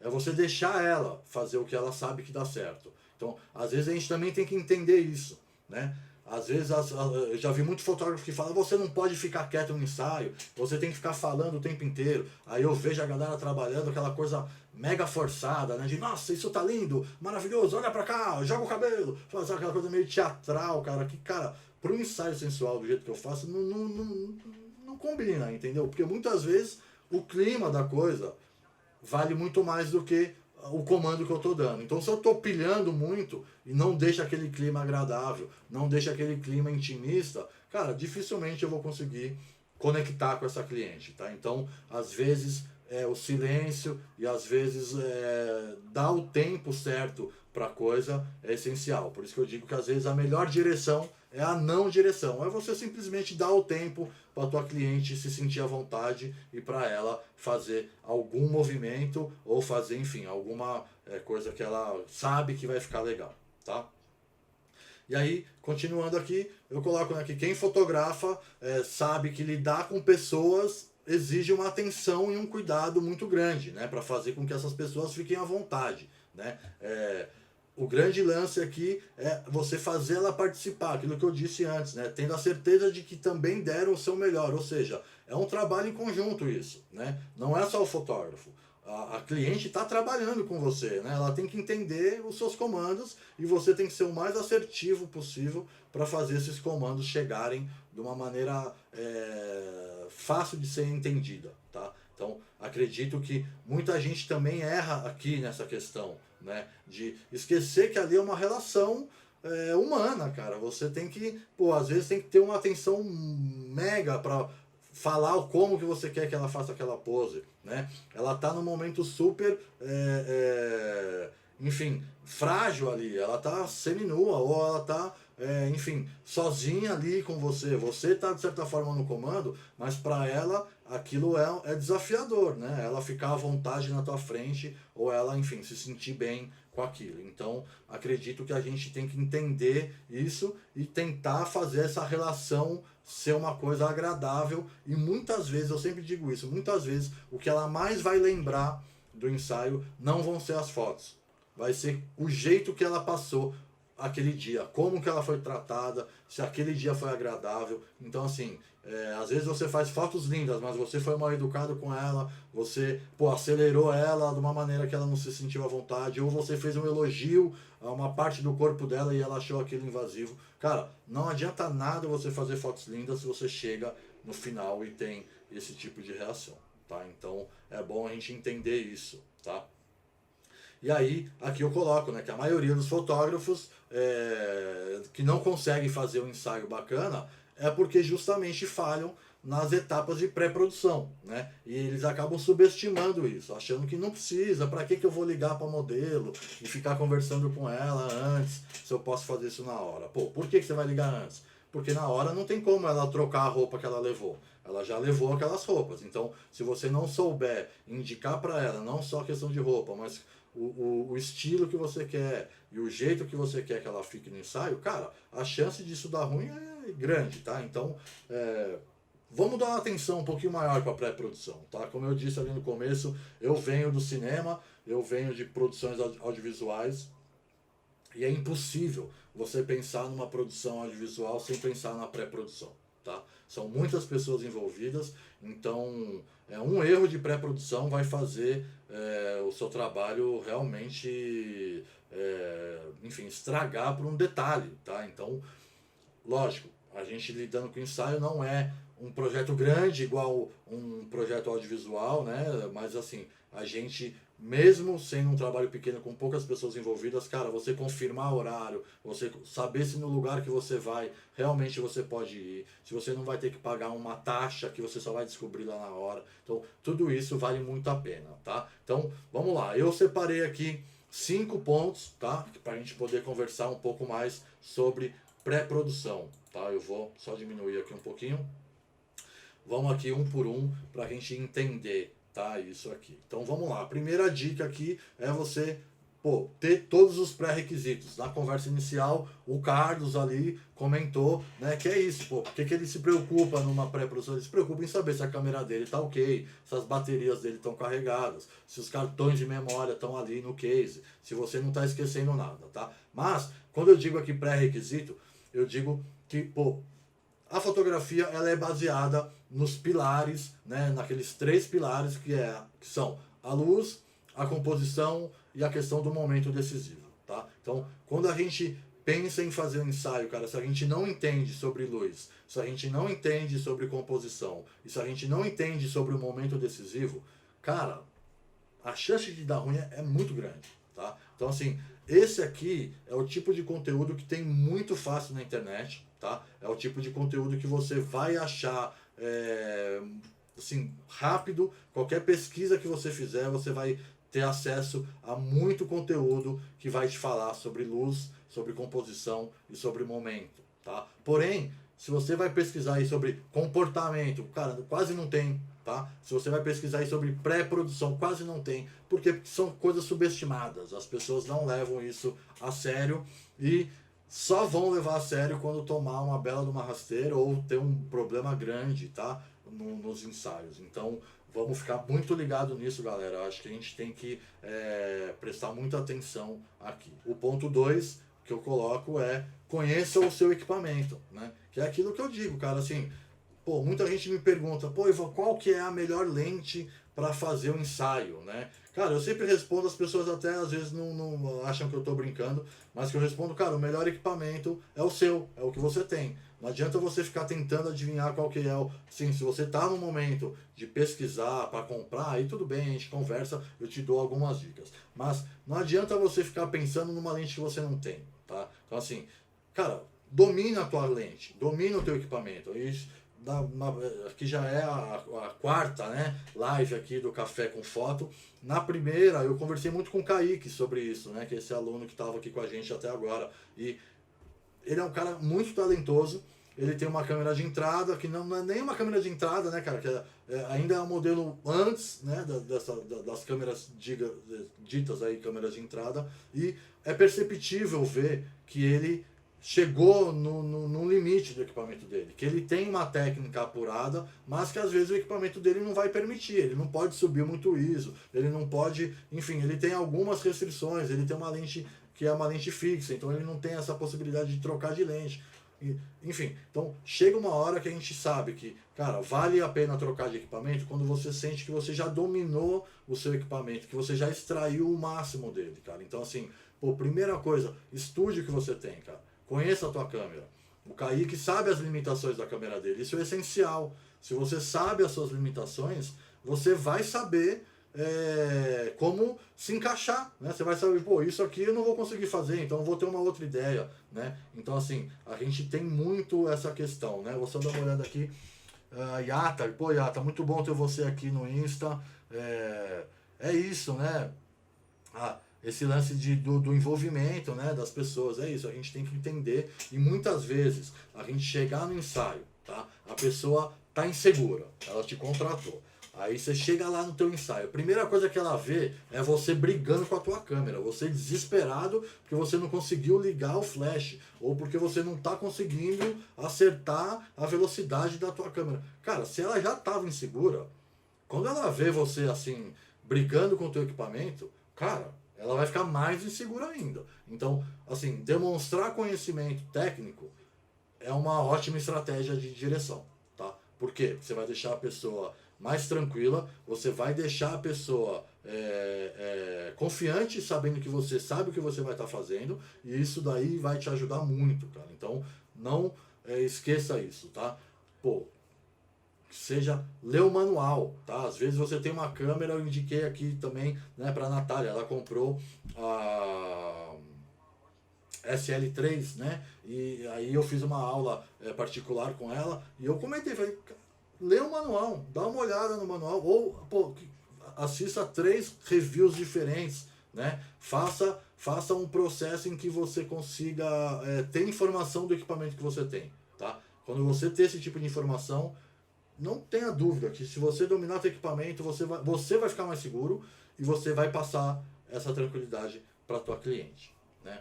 Speaker 1: É você deixar ela fazer o que ela sabe que dá certo. Então, às vezes a gente também tem que entender isso, né? Às vezes eu já vi muito fotógrafo que fala: você não pode ficar quieto no ensaio, você tem que ficar falando o tempo inteiro. Aí eu vejo a galera trabalhando aquela coisa mega forçada, né? De nossa, isso tá lindo, maravilhoso, olha pra cá, joga o cabelo. Faz aquela coisa meio teatral, cara. Que, cara, pro ensaio sensual do jeito que eu faço, não combina, entendeu? Porque muitas vezes o clima da coisa vale muito mais do que o comando que eu estou dando. Então, se eu estou pilhando muito e não deixa aquele clima agradável, não deixa aquele clima intimista, cara, dificilmente eu vou conseguir conectar com essa cliente, tá? Então, às vezes, o silêncio e às vezes dar o tempo certo para a coisa é essencial. Por isso que eu digo que às vezes a melhor direção é a não direção. É você simplesmente dar o tempo para a tua cliente se sentir à vontade e para ela fazer algum movimento ou fazer, enfim, alguma coisa que ela sabe que vai ficar legal, tá? E aí, continuando aqui, eu coloco, né, que quem fotografa sabe que lidar com pessoas exige uma atenção e um cuidado muito grande, né, para fazer com que essas pessoas fiquem à vontade, né? o grande lance aqui é você fazer ela participar, aquilo que eu disse antes, né? Tendo a certeza de que também deram o seu melhor, ou seja, é um trabalho em conjunto isso, né? Não é só o fotógrafo. A cliente está trabalhando com você, né? Ela tem que entender os seus comandos e você tem que ser o mais assertivo possível para fazer esses comandos chegarem de uma maneira fácil de ser entendida, tá? Então, acredito que muita gente também erra aqui nessa questão, né? De esquecer que ali é uma relação humana, cara. Você tem que, às vezes tem que ter uma atenção mega para falar como que você quer que ela faça aquela pose, né? Ela tá num momento super, enfim, frágil ali. Ela tá seminua ou ela tá, enfim, sozinha ali com você. Você tá de certa forma no comando, mas para ela aquilo é desafiador, né? Ela ficar à vontade na tua frente ou ela, enfim, se sentir bem com aquilo. Então, acredito que a gente tem que entender isso e tentar fazer essa relação ser uma coisa agradável. E muitas vezes, eu sempre digo isso, muitas vezes o que ela mais vai lembrar do ensaio não vão ser as fotos. Vai ser o jeito que ela passou aquele dia, como que ela foi tratada, se aquele dia foi agradável. Então, assim, às vezes você faz fotos lindas, mas você foi mal educado com ela, você acelerou ela de uma maneira que ela não se sentiu à vontade, ou você fez um elogio a uma parte do corpo dela e ela achou aquilo invasivo. Cara, não adianta nada você fazer fotos lindas se você chega no final e tem esse tipo de reação, tá? Então, é bom a gente entender isso, tá? E aí, aqui eu coloco, né, que a maioria dos fotógrafos que não conseguem fazer um ensaio bacana é porque justamente falham nas etapas de pré-produção, né? E eles acabam subestimando isso, achando que não precisa, para que eu vou ligar para modelo e ficar conversando com ela antes, se eu posso fazer isso na hora. Pô, por que você vai ligar antes? Porque na hora não tem como ela trocar a roupa que ela levou. Ela já levou aquelas roupas. Então, se você não souber indicar para ela, não só a questão de roupa, mas o estilo que você quer e o jeito que você quer que ela fique no ensaio, cara, a chance disso dar ruim é grande, tá? Então, vamos dar uma atenção um pouquinho maior para a pré-produção, tá? Como eu disse ali no começo, eu venho do cinema, eu venho de produções audiovisuais e é impossível você pensar numa produção audiovisual sem pensar na pré-produção, tá? São muitas pessoas envolvidas, então um erro de pré-produção vai fazer o seu trabalho realmente, enfim, estragar por um detalhe, tá? Então, lógico, a gente lidando com ensaio não é um projeto grande igual um projeto audiovisual, né? Mas assim, a gente, mesmo sendo um trabalho pequeno com poucas pessoas envolvidas, cara, você confirmar horário, você saber se no lugar que você vai, realmente você pode ir, se você não vai ter que pagar uma taxa que você só vai descobrir lá na hora. Então, tudo isso vale muito a pena, tá? Então, vamos lá. Eu separei aqui 5 pontos, tá? Pra gente poder conversar um pouco mais sobre pré-produção, tá? Eu vou só diminuir aqui um pouquinho. Vamos aqui um por um pra gente entender, tá? Isso aqui. Então vamos lá. A primeira dica aqui é você ter todos os pré-requisitos. Na conversa inicial, o Carlos ali comentou, né, que é isso, por que ele se preocupa numa pré-produção? Ele se preocupa em saber se a câmera dele tá ok, se as baterias dele estão carregadas, se os cartões de memória estão ali no case, se você não está esquecendo nada, tá? Mas, quando eu digo aqui pré-requisito, eu digo que, a fotografia ela é baseada nos pilares, né, naqueles 3 pilares que são a luz, a composição e a questão do momento decisivo, tá? Então, quando a gente pensa em fazer um ensaio, cara, se a gente não entende sobre luz, se a gente não entende sobre composição, e se a gente não entende sobre o momento decisivo, cara, a chance de dar ruim é muito grande, tá? Então, assim, esse aqui é o tipo de conteúdo que tem muito fácil na internet, tá? É o tipo de conteúdo que você vai achar, assim, rápido. Qualquer pesquisa que você fizer, você vai ter acesso a muito conteúdo que vai te falar sobre luz, sobre composição e sobre momento, tá? Porém, se você vai pesquisar aí sobre comportamento, cara, quase não tem, tá? Se você vai pesquisar aí sobre pré-produção, quase não tem, porque são coisas subestimadas. As pessoas não levam isso a sério e só vão levar a sério quando tomar uma bela de uma rasteira ou ter um problema grande, tá? nos ensaios. Então, vamos ficar muito ligado nisso, galera. Eu acho que a gente tem que prestar muita atenção aqui. O ponto 2 que eu coloco é: conheça o seu equipamento, né? Que é aquilo que eu digo, cara, assim, pô, muita gente me pergunta, pô, Ivan, qual que é a melhor lente para fazer o ensaio, né? Cara, eu sempre respondo, as pessoas até às vezes não acham que eu estou brincando, mas que eu respondo, cara, o melhor equipamento é o seu, é o que você tem. Não adianta você ficar tentando adivinhar qual que é o... Sim, se você está no momento de pesquisar para comprar, aí tudo bem, a gente conversa, eu te dou algumas dicas. Mas não adianta você ficar pensando numa lente que você não tem, tá? Então assim, cara, domina a tua lente, domina o teu equipamento. Isso, aqui já é a quarta, né, live aqui do Café com Foto. Na primeira eu conversei muito com o Kaique sobre isso, né, que é esse aluno que estava aqui com a gente até agora, e ele é um cara muito talentoso. Ele tem uma câmera de entrada que não é nem uma câmera de entrada, né, cara, que ainda é um modelo antes, né, das câmeras ditas aí câmeras de entrada, e é perceptível ver que ele chegou no limite do equipamento dele, que ele tem uma técnica apurada, mas que às vezes o equipamento dele não vai permitir, ele não pode subir muito ISO, ele não pode, enfim, ele tem algumas restrições, ele tem uma lente que é uma lente fixa, então ele não tem essa possibilidade de trocar de lente. Enfim, então chega uma hora que a gente sabe que, cara, vale a pena trocar de equipamento quando você sente que você já dominou o seu equipamento, que você já extraiu o máximo dele, cara. Então assim, pô, primeira coisa, estude o que você tem, cara. Conheça a tua câmera. O Kaique sabe as limitações da câmera dele. Isso é essencial. Se você sabe as suas limitações, você vai saber como se encaixar, né? Você vai saber, pô, isso aqui eu não vou conseguir fazer, então eu vou ter uma outra ideia, né? Então assim, a gente tem muito essa questão, né? Vou só dar uma olhada aqui. Yata, pô, Yata, muito bom ter você aqui no Insta. É isso, né? Esse lance do envolvimento, né, das pessoas, é isso, a gente tem que entender. E muitas vezes a gente chegar no ensaio, tá? A pessoa tá insegura, ela te contratou. Aí você chega lá no teu ensaio, a primeira coisa que ela vê é você brigando com a tua câmera, você desesperado porque você não conseguiu ligar o flash, ou porque você não está conseguindo acertar a velocidade da tua câmera. Cara, se ela já estava insegura, quando ela vê você assim, brigando com o teu equipamento, cara, ela vai ficar mais insegura ainda. Então, assim, demonstrar conhecimento técnico é uma ótima estratégia de direção, tá? Por quê? Você vai deixar a pessoa mais tranquila, você vai deixar a pessoa confiante, sabendo que você sabe o que você vai estar fazendo, e isso daí vai te ajudar muito, cara. Então, não esqueça isso, tá? Pô, lê o manual, tá? Às vezes você tem uma câmera, eu indiquei aqui também, né, para a Natália, ela comprou a SL3, né? E aí eu fiz uma aula particular com ela e eu comentei, falei, lê o manual, dá uma olhada no manual, ou pô, assista 3 reviews diferentes, né? Faça um processo em que você consiga ter informação do equipamento que você tem, tá? Quando você ter esse tipo de informação, não tenha dúvida que se você dominar o equipamento, você vai ficar mais seguro e você vai passar essa tranquilidade para a tua cliente, né?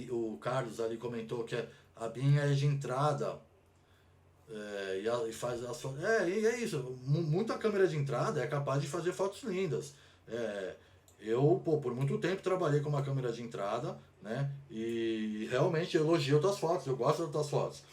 Speaker 1: O Carlos ali comentou que a minha é de entrada e faz as fotos. E é isso. Muita câmera de entrada é capaz de fazer fotos lindas. Eu, por muito tempo trabalhei com uma câmera de entrada, né? E realmente elogio as tuas fotos, eu gosto das tuas fotos.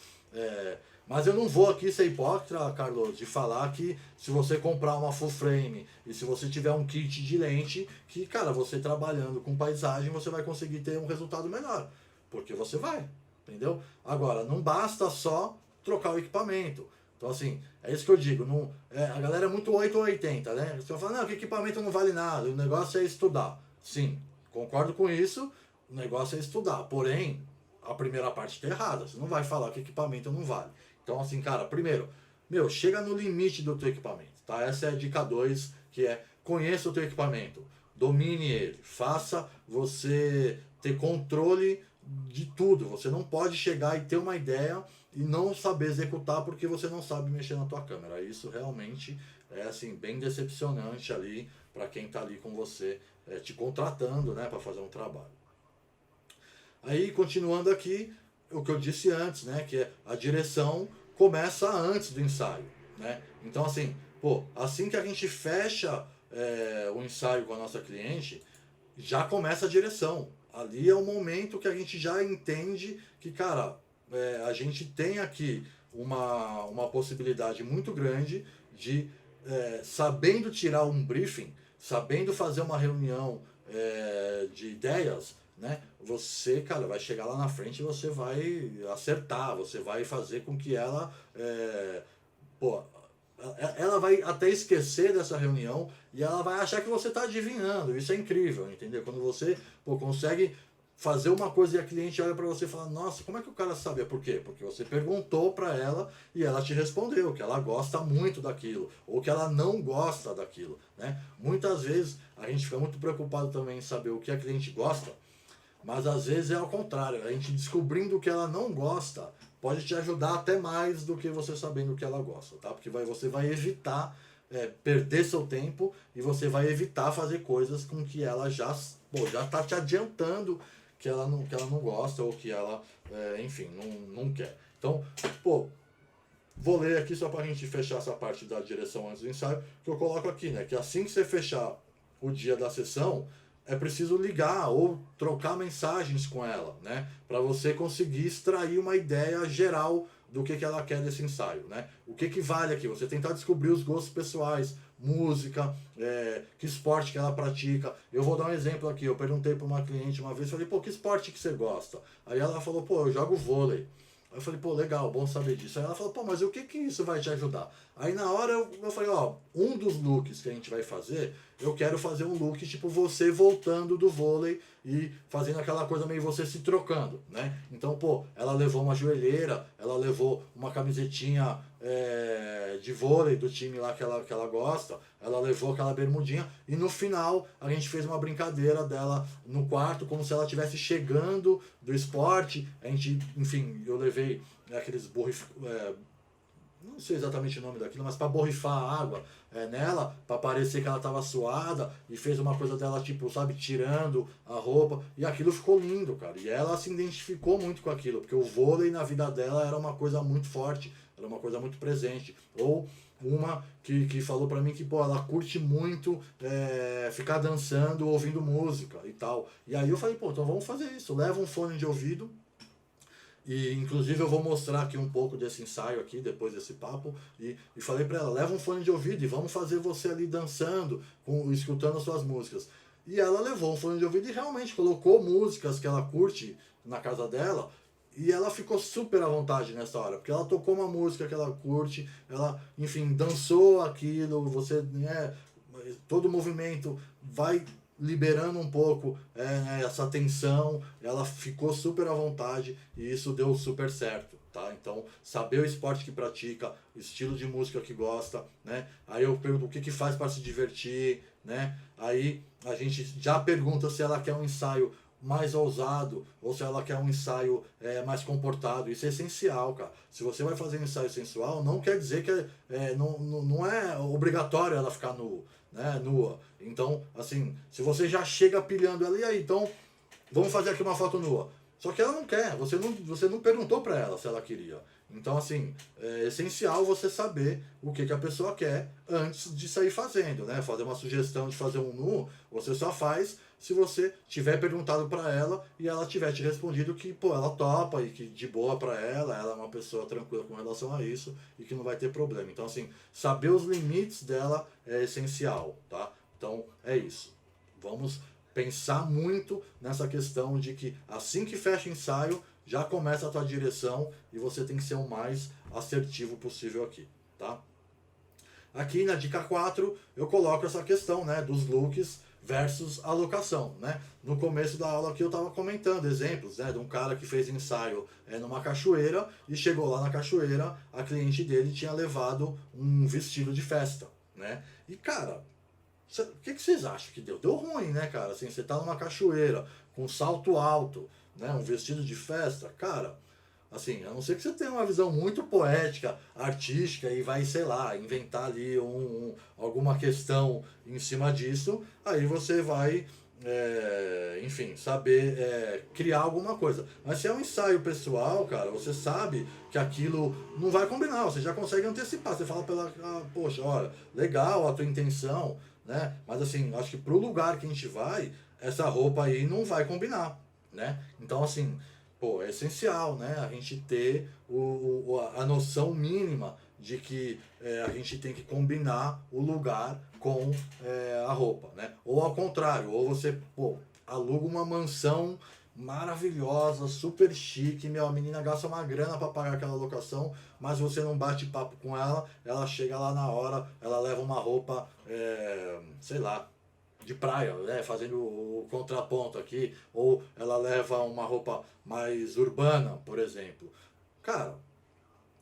Speaker 1: Mas eu não vou aqui ser hipócrita, Carlos, de falar que se você comprar uma full frame e se você tiver um kit de lente, que, cara, você trabalhando com paisagem, você vai conseguir ter um resultado melhor. Porque você vai, entendeu? Agora, não basta só trocar o equipamento. Então, assim, é isso que eu digo. Não, a galera é muito 8 ou 80, né? Você vai falar, não, que equipamento não vale nada, o negócio é estudar. Sim, concordo com isso, o negócio é estudar. Porém, a primeira parte está errada. Você não vai falar que equipamento não vale. Então, assim, cara, primeiro, chega no limite do teu equipamento, tá? Essa é a dica 2, que é conheça o teu equipamento, domine ele, faça você ter controle de tudo. Você não pode chegar e ter uma ideia e não saber executar porque você não sabe mexer na tua câmera. Isso realmente é, assim, bem decepcionante ali para quem está ali com você, te contratando, né, para fazer um trabalho. Aí, continuando aqui, o que eu disse antes, né, que é a direção começa antes do ensaio, né? Então, assim, pô, assim que a gente fecha o ensaio com a nossa cliente, já começa a direção. Ali é o momento que a gente já entende que, cara, a gente tem aqui uma possibilidade muito grande de, sabendo tirar um briefing, sabendo fazer uma reunião de ideias, né? Você, cara, vai chegar lá na frente e você vai acertar, você vai fazer com que ela, pô, ela vai até esquecer dessa reunião e ela vai achar que você está adivinhando. Isso é incrível, entendeu? Quando você, pô, consegue fazer uma coisa e a cliente olha para você e fala, nossa, como é que o cara sabia? Por quê? Porque você perguntou para ela e ela te respondeu que ela gosta muito daquilo ou que ela não gosta daquilo, né? Muitas vezes a gente fica muito preocupado também em saber o que a cliente gosta, mas às vezes é ao contrário. A gente descobrindo o que ela não gosta pode te ajudar até mais do que você sabendo o que ela gosta, tá? Porque você vai evitar perder seu tempo e você vai evitar fazer coisas com que ela já tá te adiantando que ela não gosta ou que ela, enfim, não quer. Então, pô, vou ler aqui só para a gente fechar essa parte da direção antes do ensaio, que eu coloco aqui, né? Que assim que você fechar o dia da sessão, é preciso ligar ou trocar mensagens com ela, né? Para você conseguir extrair uma ideia geral do que ela quer desse ensaio, né? O que vale aqui? Você tentar descobrir os gostos pessoais, música, que esporte que ela pratica. Eu vou dar um exemplo aqui. Eu perguntei para uma cliente uma vez, falei, pô, que esporte que você gosta? Aí ela falou, pô, eu jogo vôlei. Aí eu falei, pô, legal, bom saber disso. Aí ela falou, pô, mas o que isso vai te ajudar? Aí na hora eu falei, ó, um dos looks que a gente vai fazer, eu quero fazer um look tipo você voltando do vôlei e fazendo aquela coisa meio você se trocando, né? Então, pô, ela levou uma joelheira, ela levou uma camisetinha de vôlei do time lá que ela gosta, ela levou aquela bermudinha e no final a gente fez uma brincadeira dela no quarto, como se ela estivesse chegando do esporte. A gente, enfim, eu levei aqueles não sei exatamente o nome daquilo, mas para borrifar a água nela, para parecer que ela estava suada, e fez uma coisa dela, tipo, sabe, tirando a roupa, e aquilo ficou lindo, cara. E ela se identificou muito com aquilo, porque o vôlei na vida dela era uma coisa muito forte, era uma coisa muito presente. Ou uma que falou para mim que, pô, ela curte muito ficar dançando, ouvindo música e tal. E aí eu falei, pô, então vamos fazer isso, leva um fone de ouvido. E inclusive eu vou mostrar aqui um pouco desse ensaio aqui, depois desse papo, e falei para ela, leva um fone de ouvido e vamos fazer você ali dançando, escutando as suas músicas. E ela levou um fone de ouvido e realmente colocou músicas que ela curte na casa dela, e ela ficou super à vontade nessa hora, porque ela tocou uma música que ela curte, ela, enfim, dançou aquilo, você, todo o movimento vai liberando um pouco essa tensão, ela ficou super à vontade e isso deu super certo, tá? Então, saber o esporte que pratica, estilo de música que gosta, né? Aí eu pergunto o que faz para se divertir, né? Aí a gente já pergunta se ela quer um ensaio mais ousado ou se ela quer um ensaio mais comportado. Isso é essencial, cara. Se você vai fazer um ensaio sensual, não quer dizer que não é obrigatório ela ficar nua. Então, assim, se você já chega pilhando ela, e aí, então, vamos fazer aqui uma foto nua. Só que ela não quer, você não perguntou para ela se ela queria. Então, assim, é essencial você saber o que a pessoa quer antes de sair fazendo, né? Fazer uma sugestão de fazer um nu, você só faz se você tiver perguntado para ela e ela tiver te respondido que, pô, ela topa e que de boa para ela é uma pessoa tranquila com relação a isso e que não vai ter problema. Então, assim, saber os limites dela é essencial, tá? Então, é isso. Vamos pensar muito nessa questão de que assim que fecha o ensaio, já começa a tua direção e você tem que ser o mais assertivo possível aqui, tá? Aqui na dica 4, eu coloco essa questão, né, dos looks versus a locação, né? No começo da aula aqui eu estava comentando exemplos, né, de um cara que fez ensaio numa cachoeira e chegou lá na cachoeira, a cliente dele tinha levado um vestido de festa, né? E, cara, o que vocês acham que deu? Deu ruim, né, cara? Assim, você tá numa cachoeira com salto alto, né, um vestido de festa, cara, assim, a não ser que você tenha uma visão muito poética, artística e vai, sei lá, inventar ali alguma questão em cima disso, aí você vai enfim, saber criar alguma coisa. Mas se é um ensaio pessoal, cara, você sabe que aquilo não vai combinar, você já consegue antecipar. Você fala poxa, olha, legal a tua intenção, né? Mas assim, acho que pro lugar que a gente vai, essa roupa aí não vai combinar, né? Então, assim, pô, é essencial, né? A gente ter a noção mínima de que a gente tem que combinar o lugar com a roupa, né? Ou ao contrário, ou você, pô, aluga uma mansão maravilhosa, super chique, a menina gasta uma grana para pagar aquela locação, mas você não bate papo com ela chega lá na hora, ela leva uma roupa, sei lá, de praia, né, fazendo o contraponto aqui, ou ela leva uma roupa mais urbana, por exemplo. Cara,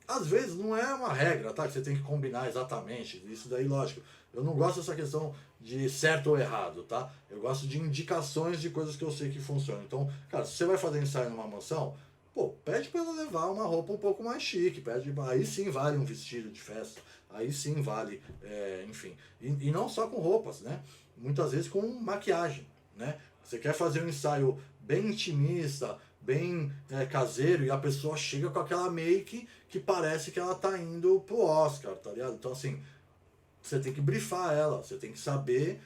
Speaker 1: às vezes não é uma regra, tá? Que você tem que combinar exatamente. Isso daí, lógico. Eu não gosto dessa questão de certo ou errado, tá? Eu gosto de indicações de coisas que eu sei que funcionam. Então, cara, se você vai fazer ensaio numa mansão, pô, pede pra ela levar uma roupa um pouco mais chique. Aí sim vale um vestido de festa. Aí sim vale, enfim. E não só com roupas, né? Muitas vezes com maquiagem, né? Você quer fazer um ensaio bem intimista, bem caseiro, e a pessoa chega com aquela make que parece que ela tá indo pro Oscar, tá ligado? Então, assim, você tem que brifar ela, você tem que saber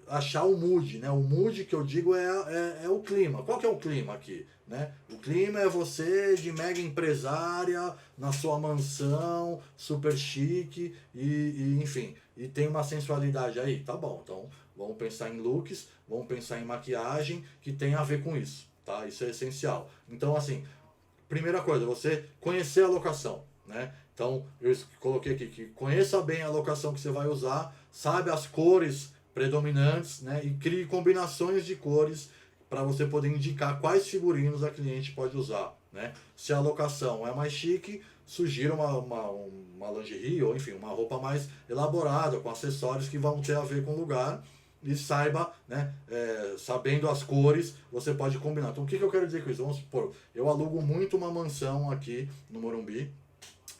Speaker 1: achar o mood, né? O mood que eu digo é o clima. Qual que é o clima aqui, né? O clima é você de mega empresária na sua mansão, super chique enfim, e tem uma sensualidade aí, tá bom? Então vamos pensar em looks, vamos pensar em maquiagem que tem a ver com isso, tá? Isso é essencial. Então, assim, primeira coisa, você conhecer a locação, né? Então eu coloquei aqui que conheça bem a locação que você vai usar, sabe as cores predominantes, né? E crie combinações de cores para você poder indicar quais figurinos a cliente pode usar, né? Se a locação é mais chique, sugira uma lingerie ou enfim, uma roupa mais elaborada, com acessórios que vão ter a ver com o lugar. E saiba, né, sabendo as cores, você pode combinar. Então o que eu quero dizer com isso? Vamos supor, eu alugo muito uma mansão aqui no Morumbi,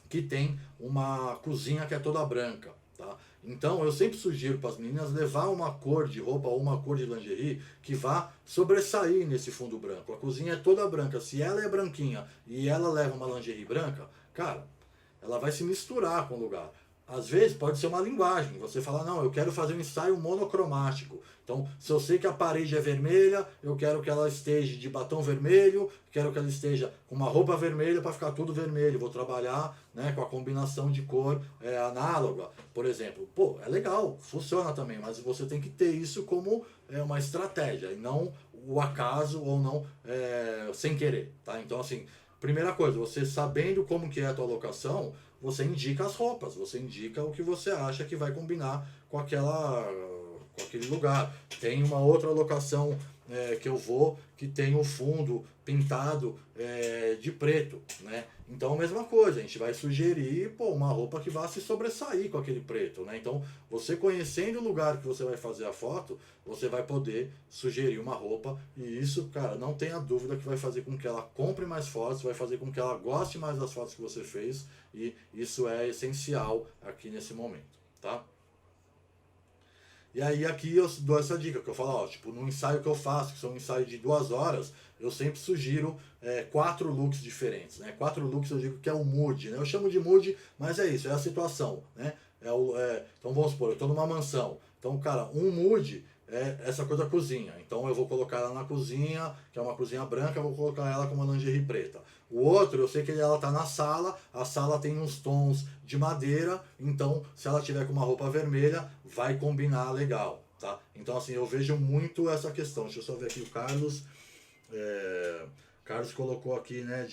Speaker 1: que tem uma cozinha que é toda branca, tá? Então eu sempre sugiro para as meninas levar uma cor de roupa ou uma cor de lingerie que vá sobressair nesse fundo branco. A cozinha é toda branca, se ela é branquinha e ela leva uma lingerie branca, cara, ela vai se misturar com o lugar. Às vezes pode ser uma linguagem, você fala, não, eu quero fazer um ensaio monocromático. Então, se eu sei que a parede é vermelha, eu quero que ela esteja de batom vermelho, quero que ela esteja com uma roupa vermelha para ficar tudo vermelho. Vou trabalhar, né, com a combinação de cor análoga, por exemplo. Pô, é legal, funciona também, mas você tem que ter isso como uma estratégia, e não o acaso ou não sem querer, tá? Então, assim, primeira coisa, você sabendo como que é a tua locação, você indica as roupas, você indica o que você acha que vai combinar com aquele lugar. Tem uma outra locação que eu vou, que tem o fundo pintado de preto, né? Então, a mesma coisa, a gente vai sugerir uma roupa que vá se sobressair com aquele preto, né? Então, você conhecendo o lugar que você vai fazer a foto, você vai poder sugerir uma roupa, e isso, cara, não tenha dúvida que vai fazer com que ela compre mais fotos, vai fazer com que ela goste mais das fotos que você fez, e isso é essencial aqui nesse momento, tá? E aí aqui eu dou essa dica, que eu falo, ó, tipo, no ensaio que eu faço, que são um ensaio de 2 horas, eu sempre sugiro 4 looks diferentes, né? 4 looks eu digo que é o mood, né? Eu chamo de mood, mas é isso, é a situação, né? Então vamos supor, eu estou numa mansão, então, cara, um mood é essa coisa da cozinha, então eu vou colocar ela na cozinha, que é uma cozinha branca, eu vou colocar ela com uma lingerie preta. O outro, eu sei que ela tá na sala, a sala tem uns tons de madeira, então se ela tiver com uma roupa vermelha, vai combinar legal, tá? Então, assim, eu vejo muito essa questão. Deixa eu só ver aqui o Carlos. Carlos colocou aqui, né,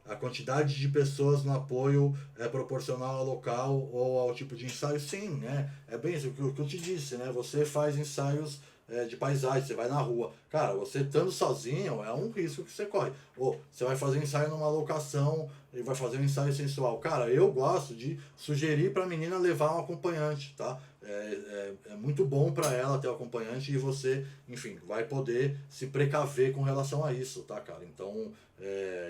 Speaker 1: a quantidade de pessoas no apoio é proporcional ao local ou ao tipo de ensaio. Sim, né? É bem isso que eu te disse, né? Você faz ensaios de paisagem, você vai na rua. Cara, você estando sozinho é um risco que você corre. Ou você vai fazer ensaio numa locação e vai fazer um ensaio sensual. Cara, eu gosto de sugerir para a menina levar um acompanhante, tá? É muito bom para ela ter um acompanhante, e você, enfim, vai poder se precaver com relação a isso, tá, cara? Então,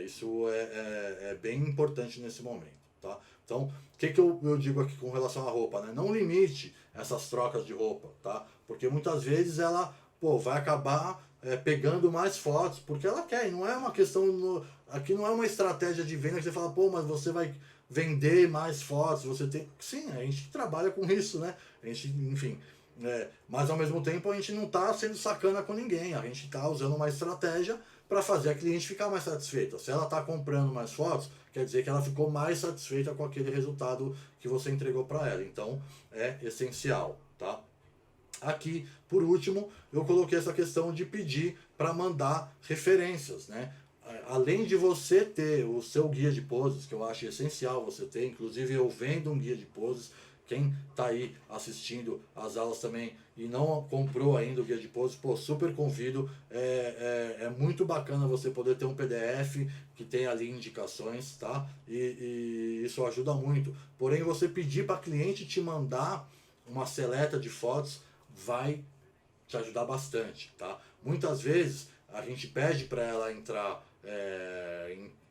Speaker 1: isso é bem importante nesse momento, tá? Então, o que eu digo aqui com relação à roupa, né? Não limite essas trocas de roupa, tá? Porque muitas vezes ela pô, vai acabar pegando mais fotos, porque ela quer, e não é uma questão, aqui não é uma estratégia de venda que você fala, pô, mas você vai vender mais fotos, você tem... Sim, a gente trabalha com isso, né? A gente, enfim... mas ao mesmo tempo a gente não está sendo sacana com ninguém, a gente está usando uma estratégia para fazer a cliente ficar mais satisfeita. Se ela está comprando mais fotos, quer dizer que ela ficou mais satisfeita com aquele resultado que você entregou para ela. Então é essencial, tá? Aqui, por último, eu coloquei essa questão de pedir para mandar referências, né? Além de você ter o seu guia de poses, que eu acho essencial você ter, inclusive eu vendo um guia de poses. Quem está aí assistindo as aulas também e não comprou ainda o guia de poses, pô, super convido. É muito bacana você poder ter um PDF que tem ali indicações, tá? E isso ajuda muito. Porém, você pedir para cliente te mandar uma seleta de fotos vai te ajudar bastante, tá? Muitas vezes a gente pede para ela entrar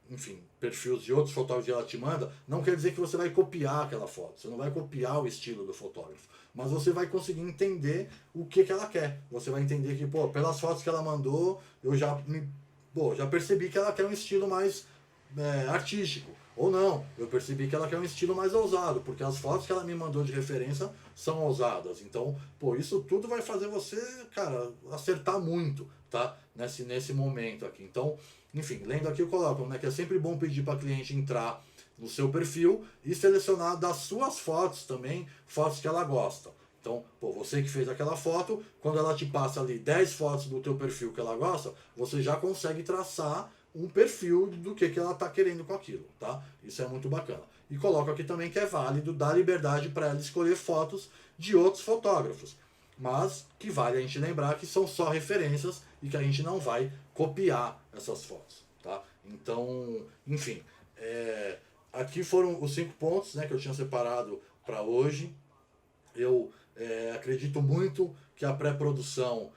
Speaker 1: enfim, perfis de outros fotógrafos que ela te manda, não quer dizer que você vai copiar aquela foto, você não vai copiar o estilo do fotógrafo, mas você vai conseguir entender o que ela quer. Você vai entender que, pô, pelas fotos que ela mandou, eu já percebi que ela quer um estilo mais artístico. Ou não, eu percebi que ela quer um estilo mais ousado, porque as fotos que ela me mandou de referência são ousadas. Então, pô, isso tudo vai fazer você, cara, acertar muito, tá? Nesse momento aqui. Então, enfim, lendo aqui eu coloco, né, que é sempre bom pedir para cliente entrar no seu perfil e selecionar das suas fotos também, fotos que ela gosta. Então, pô, você que fez aquela foto, quando ela te passa ali 10 fotos do teu perfil que ela gosta, você já consegue traçar um perfil do que ela está querendo com aquilo, tá? Isso é muito bacana. E coloco aqui também que é válido dar liberdade para ela escolher fotos de outros fotógrafos, mas que vale a gente lembrar que são só referências e que a gente não vai copiar essas fotos, tá? Então, enfim, aqui foram os 5 pontos, né, que eu tinha separado para hoje. Eu acredito muito que a pré-produção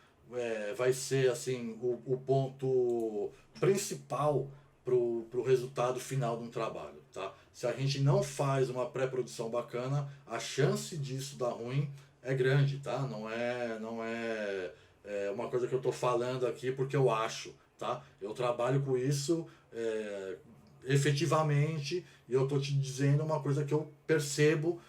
Speaker 1: vai ser assim o ponto principal para o resultado final de um trabalho, tá? Se a gente não faz uma pré-produção bacana, a chance disso dar ruim é grande, tá? Não é uma coisa que eu estou falando aqui porque eu acho, tá? Eu trabalho com isso efetivamente e eu estou te dizendo uma coisa que eu percebo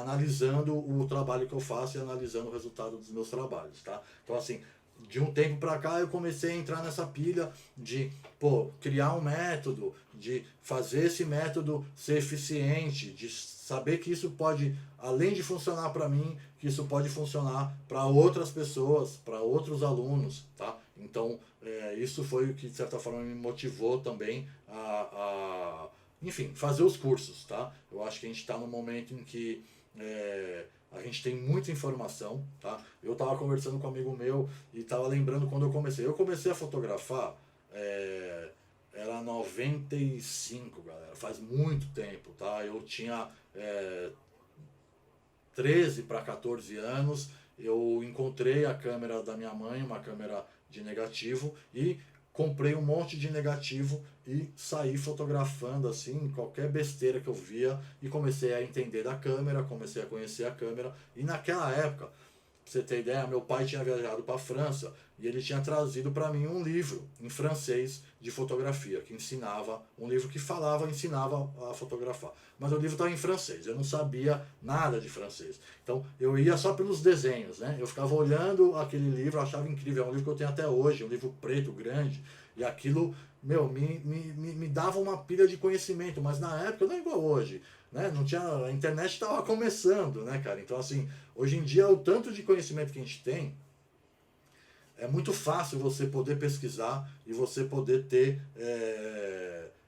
Speaker 1: analisando o trabalho que eu faço e analisando o resultado dos meus trabalhos, tá? Então, assim, de um tempo para cá eu comecei a entrar nessa pilha de, pô, criar um método, de fazer esse método ser eficiente, de saber que isso pode, além de funcionar para mim, que isso pode funcionar para outras pessoas, para outros alunos, tá? Então, isso foi o que, de certa forma, me motivou também enfim, fazer os cursos, tá? Eu acho que a gente está num momento em que a gente tem muita informação, tá? Eu estava conversando com um amigo meu e estava lembrando quando eu comecei. Eu comecei a fotografar, era 95, galera, faz muito tempo, tá? Eu tinha 13 para 14 anos, eu encontrei a câmera da minha mãe, uma câmera de negativo, e comprei um monte de negativo e saí fotografando assim, qualquer besteira que eu via, e comecei a entender da câmera, comecei a conhecer a câmera. E naquela época, pra você ter ideia, meu pai tinha viajado para a França e ele tinha trazido para mim um livro em francês de fotografia, que ensinava, um livro que ensinava a fotografar. Mas o livro estava em francês, eu não sabia nada de francês. Então eu ia só pelos desenhos, né? Eu ficava olhando aquele livro, eu achava incrível, é um livro que eu tenho até hoje, um livro preto, grande, e aquilo, meu, me dava uma pilha de conhecimento, mas na época não é igual hoje, né? Não tinha, a internet estava começando, né, cara? Então, assim, hoje em dia o tanto de conhecimento que a gente tem, é muito fácil você poder pesquisar e você poder ter,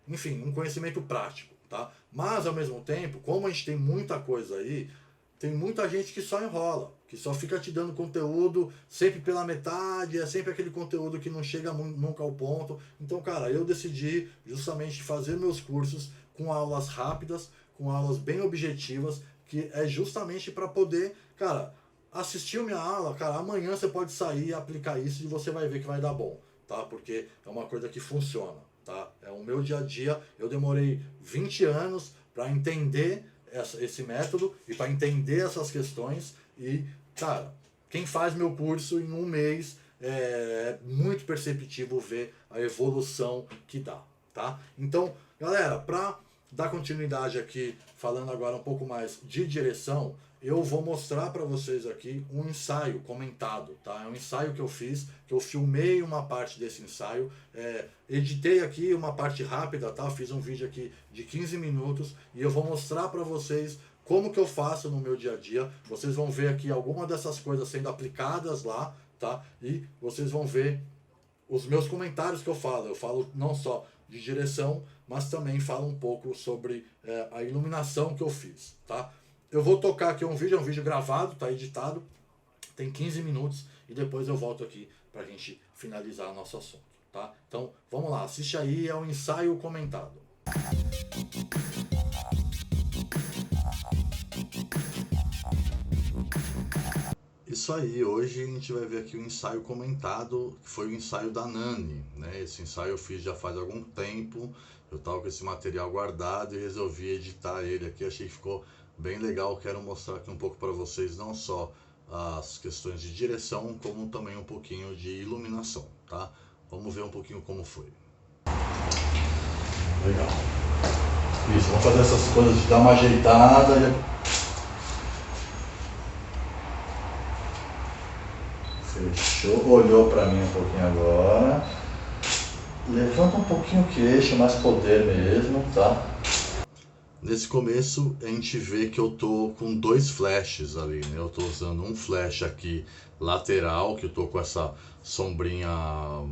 Speaker 1: enfim, um conhecimento prático, tá? Mas, ao mesmo tempo, como a gente tem muita coisa aí, tem muita gente que só enrola, que só fica te dando conteúdo sempre pela metade, é sempre aquele conteúdo que não chega nunca ao ponto. Então, cara, eu decidi justamente fazer meus cursos com aulas rápidas, com aulas bem objetivas, que é justamente para poder, cara, assistiu minha aula, cara, amanhã você pode sair e aplicar isso e você vai ver que vai dar bom, tá? Porque é uma coisa que funciona, tá? É o meu dia a dia, eu demorei 20 anos para entender esse método e para entender essas questões e, cara, quem faz meu curso em um mês é muito perceptível ver a evolução que dá, tá? Então, galera, para dar continuidade aqui, falando agora um pouco mais de direção, eu vou mostrar para vocês aqui um ensaio comentado, tá? É um ensaio que eu fiz, que eu filmei uma parte desse ensaio, editei aqui uma parte rápida, tá? Fiz um vídeo aqui de 15 minutos e eu vou mostrar para vocês como que eu faço no meu dia a dia. Vocês vão ver aqui algumas dessas coisas sendo aplicadas lá, tá? E vocês vão ver os meus comentários que eu falo. Eu falo não só de direção, mas também falo um pouco sobre a iluminação que eu fiz, tá? Eu vou tocar aqui um vídeo gravado, tá editado, tem 15 minutos e depois eu volto aqui pra gente finalizar o nosso assunto, tá? Então, vamos lá, assiste aí, é um ensaio comentado. Isso aí, hoje a gente vai ver aqui o ensaio comentado, que foi o ensaio da Nani, né? Esse ensaio eu fiz já faz algum tempo, eu tava com esse material guardado e resolvi editar ele aqui, achei que ficou bem legal. Quero mostrar aqui um pouco para vocês, não só as questões de direção, como também um pouquinho de iluminação, tá? Vamos ver um pouquinho como foi. Legal. Isso, vamos fazer essas coisas de dar uma ajeitada. Fechou, olhou para mim um pouquinho agora. Levanta um pouquinho o queixo, mais poder mesmo, tá? Nesse começo a gente vê que eu tô com 2 flashes ali, né? Eu tô usando um flash aqui lateral, que eu tô com essa sombrinha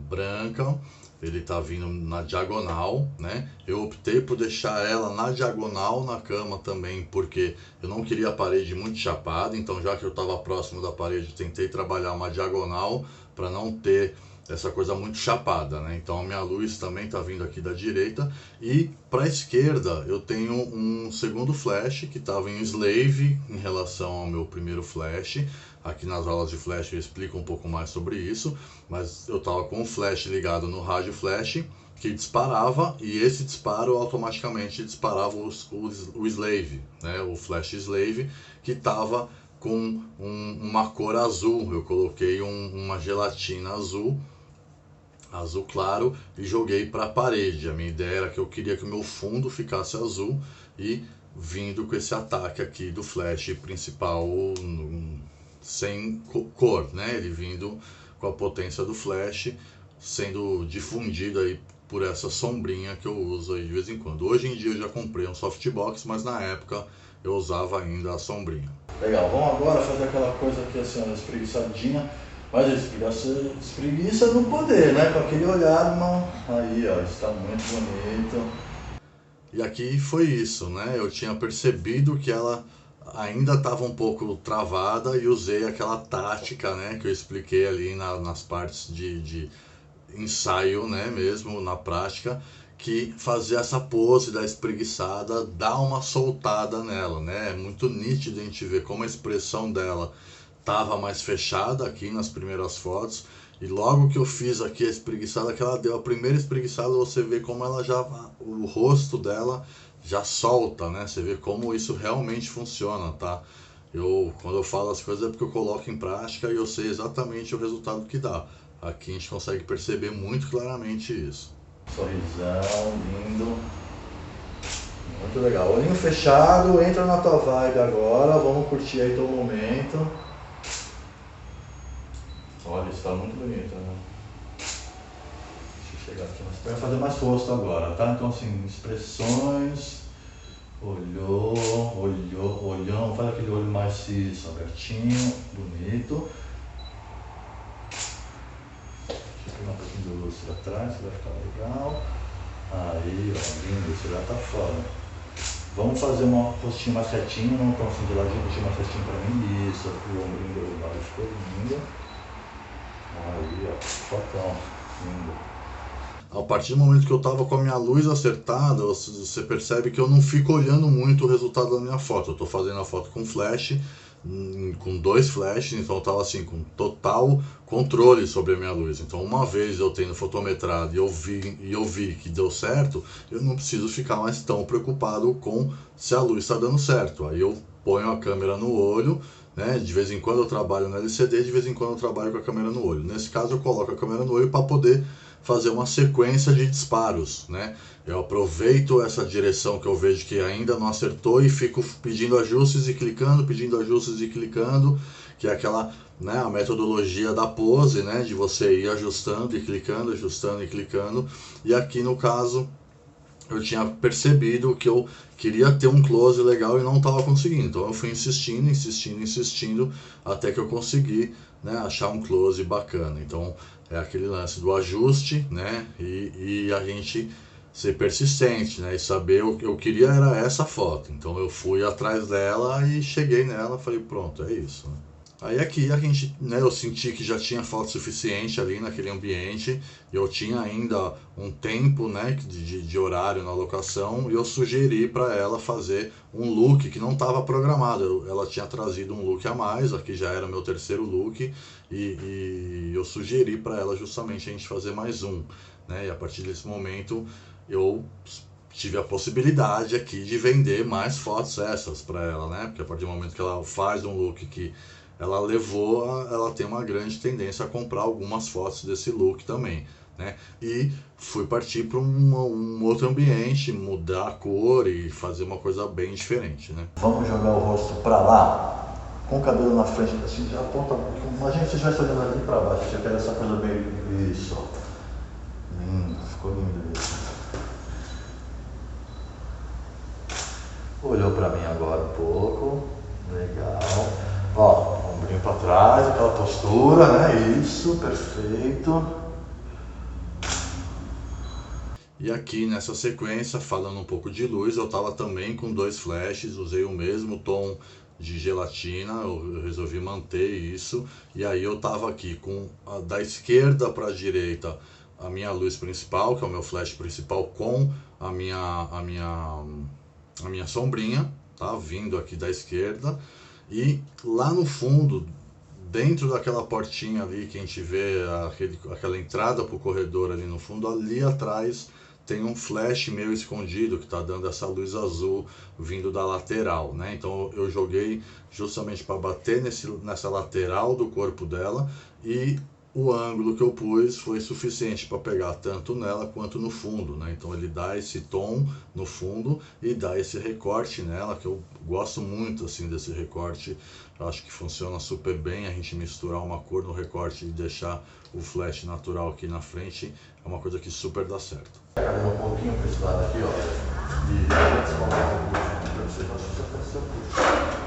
Speaker 1: branca, ele tá vindo na diagonal, né? Eu optei por deixar ela na diagonal na cama também, porque eu não queria a parede muito chapada, então já que eu tava próximo da parede, eu tentei trabalhar uma diagonal para não ter essa coisa muito chapada, né? Então a minha luz também tá vindo aqui da direita e para a esquerda eu tenho um segundo flash que estava em slave em relação ao meu primeiro flash. Aqui nas aulas de flash eu explico um pouco mais sobre isso, mas eu tava com o flash ligado no rádio flash que disparava e esse disparo automaticamente disparava o slave, né? O flash slave que estava com uma cor azul. Eu coloquei uma gelatina azul claro e joguei para a parede. A minha ideia era que eu queria que o meu fundo ficasse azul e vindo com esse ataque aqui do flash principal sem cor, né? Ele vindo com a potência do flash sendo difundido aí por essa sombrinha que eu uso aí de vez em quando. Hoje em dia eu já comprei um softbox, mas na época eu usava ainda a sombrinha. Legal, vamos agora fazer aquela coisa aqui assim, uma espreguiçadinha. Mas espreguiça no poder, né? Com aquele olhar, irmão. Aí, ó, está muito bonito. E aqui foi isso, né? Eu tinha percebido que ela ainda estava um pouco travada e usei aquela tática, né? Que eu expliquei ali nas partes de ensaio, né? Mesmo na prática, que fazer essa pose da espreguiçada dá uma soltada nela, né? É muito nítido a gente ver como a expressão dela tava mais fechada aqui nas primeiras fotos e logo que eu fiz aqui a espreguiçada que ela deu, a primeira espreguiçada, você vê como ela já, o rosto dela já solta, né? Você vê como isso realmente funciona, tá? Quando eu falo as coisas é porque eu coloco em prática e eu sei exatamente o resultado que dá. Aqui a gente consegue perceber muito claramente isso. Sorrisão, lindo. Muito legal. Olhinho fechado, entra na tua vibe agora, vamos curtir aí teu momento. Olha, está muito bonito, né? Deixa eu chegar aqui, mas vai fazer mais rosto agora, tá? Então assim, expressões, olhou, olhão, faz aquele olho maciço, abertinho, bonito. Deixa eu pegar um pouquinho do luz pra trás, que vai ficar legal. Aí, ó, lindo, esse já tá foda. Vamos fazer um rostinho mais retinho, não tão assim de ladinho, um rostinho mais retinho pra mim. Isso, o ombrinho do lado ficou lindo. Aí, ó, fotão, lindo. A partir do momento que eu tava com a minha luz acertada, você percebe que eu não fico olhando muito o resultado da minha foto. Eu tô fazendo a foto com flash, com 2 flashes, então eu tava assim, com total controle sobre a minha luz. Então uma vez eu tendo fotometrado e eu vi que deu certo, eu não preciso ficar mais tão preocupado com se a luz está dando certo. Aí eu
Speaker 6: ponho a câmera no olho, né? De vez em quando eu trabalho no LCD, de vez em quando eu trabalho com a câmera no olho. Nesse caso eu coloco a câmera no olho para poder fazer uma sequência de disparos, né? Eu aproveito essa direção que eu vejo que ainda não acertou e fico pedindo ajustes e clicando, pedindo ajustes e clicando, que é aquela, né, a metodologia da pose, né, de você ir ajustando e clicando, ajustando e clicando. E aqui no caso eu tinha percebido que eu queria ter um close legal e não estava conseguindo. Então eu fui insistindo, insistindo, insistindo, até que eu consegui, né, achar um close bacana. Então é aquele lance do ajuste, né, e a gente ser persistente, né, e saber o que eu queria era essa foto. Então eu fui atrás dela e cheguei nela, falei, pronto, é isso, né? Aí aqui a gente, né, eu senti que já tinha foto suficiente ali naquele ambiente, eu tinha ainda um tempo, né, de horário na locação, e eu sugeri para ela fazer um look que não estava programado. Ela tinha trazido um look a mais, aqui já era meu terceiro look, e eu sugeri para ela justamente a gente fazer mais um, né, e a partir desse momento eu tive a possibilidade aqui de vender mais fotos essas para ela, né, porque a partir do momento que ela faz um look que ela levou, ela tem uma grande tendência a comprar algumas fotos desse look também, né? E fui partir para um outro ambiente, mudar a cor e fazer uma coisa bem diferente, né? Vamos jogar o rosto para lá, com o cabelo na frente, assim, já aponta um pouquinho. Imagina que você já está olhando ali para baixo, você quer essa coisa meio... Isso, ó. Lindo, ficou lindo isso. Olhou para mim agora um pouco, legal. Ó, ombrinho para trás, aquela postura, né? Isso, perfeito. E aqui nessa sequência, falando um pouco de luz, eu estava também com 2 flashes, usei o mesmo tom de gelatina, eu resolvi manter isso. E aí eu estava aqui com da esquerda para a direita a minha luz principal, que é o meu flash principal, com a minha sombrinha, tá? Vindo aqui da esquerda. E lá no fundo, dentro daquela portinha ali que a gente vê, aquela entrada para o corredor ali no fundo, ali atrás tem um flash meu escondido que está dando essa luz azul vindo da lateral, né? Então eu joguei justamente para bater nessa lateral do corpo dela, e o ângulo que eu pus foi suficiente para pegar tanto nela quanto no fundo, né? Então ele dá esse tom no fundo e dá esse recorte nela, que eu gosto muito assim desse recorte. Eu acho que funciona super bem a gente misturar uma cor no recorte e deixar o flash natural aqui na frente, é uma coisa que super dá certo. Cadê um pouquinho para esse lado aqui, ó. E antes coloca o bucho para você não se puxar.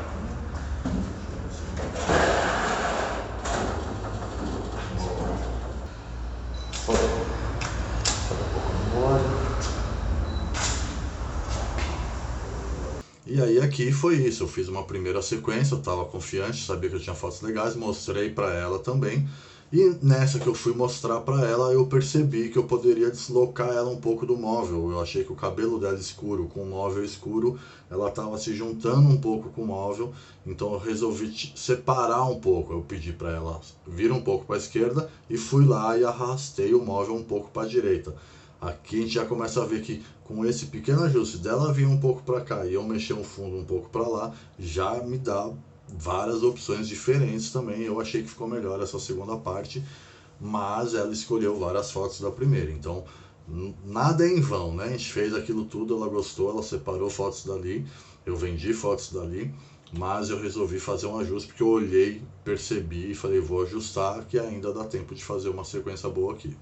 Speaker 6: E aí aqui foi isso, eu fiz uma primeira sequência, eu estava confiante, sabia que eu tinha fotos legais, mostrei para ela também. E nessa que eu fui mostrar para ela, eu percebi que eu poderia deslocar ela um pouco do móvel. Eu achei que o cabelo dela escuro com o móvel escuro, ela estava se juntando um pouco com o móvel, então eu resolvi separar um pouco. Eu pedi para ela vir um pouco para a esquerda e fui lá e arrastei o móvel um pouco para a direita. Aqui a gente já começa a ver que com esse pequeno ajuste dela vir um pouco para cá e eu mexer o fundo um pouco para lá, já me dá várias opções diferentes também. Eu achei que ficou melhor essa segunda parte, mas ela escolheu várias fotos da primeira, então nada é em vão, né? A gente fez aquilo tudo, ela gostou, ela separou fotos dali, eu vendi fotos dali, mas eu resolvi fazer um ajuste porque eu olhei, percebi e falei, vou ajustar que ainda dá tempo de fazer uma sequência boa aqui.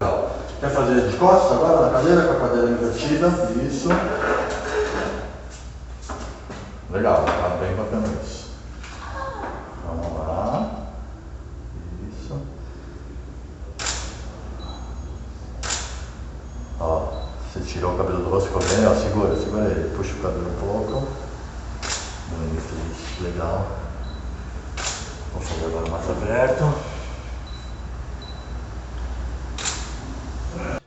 Speaker 6: Quer fazer de costas agora na cadeira, com a cadeira invertida? Isso. Legal, tá bem bacana isso. Vamos lá. Isso. Ó, você tirou o cabelo do rosto, ficou bem, ó, segura ele, puxa o cabelo um pouco. Bonito isso, legal. Vou fazer agora mais aberto.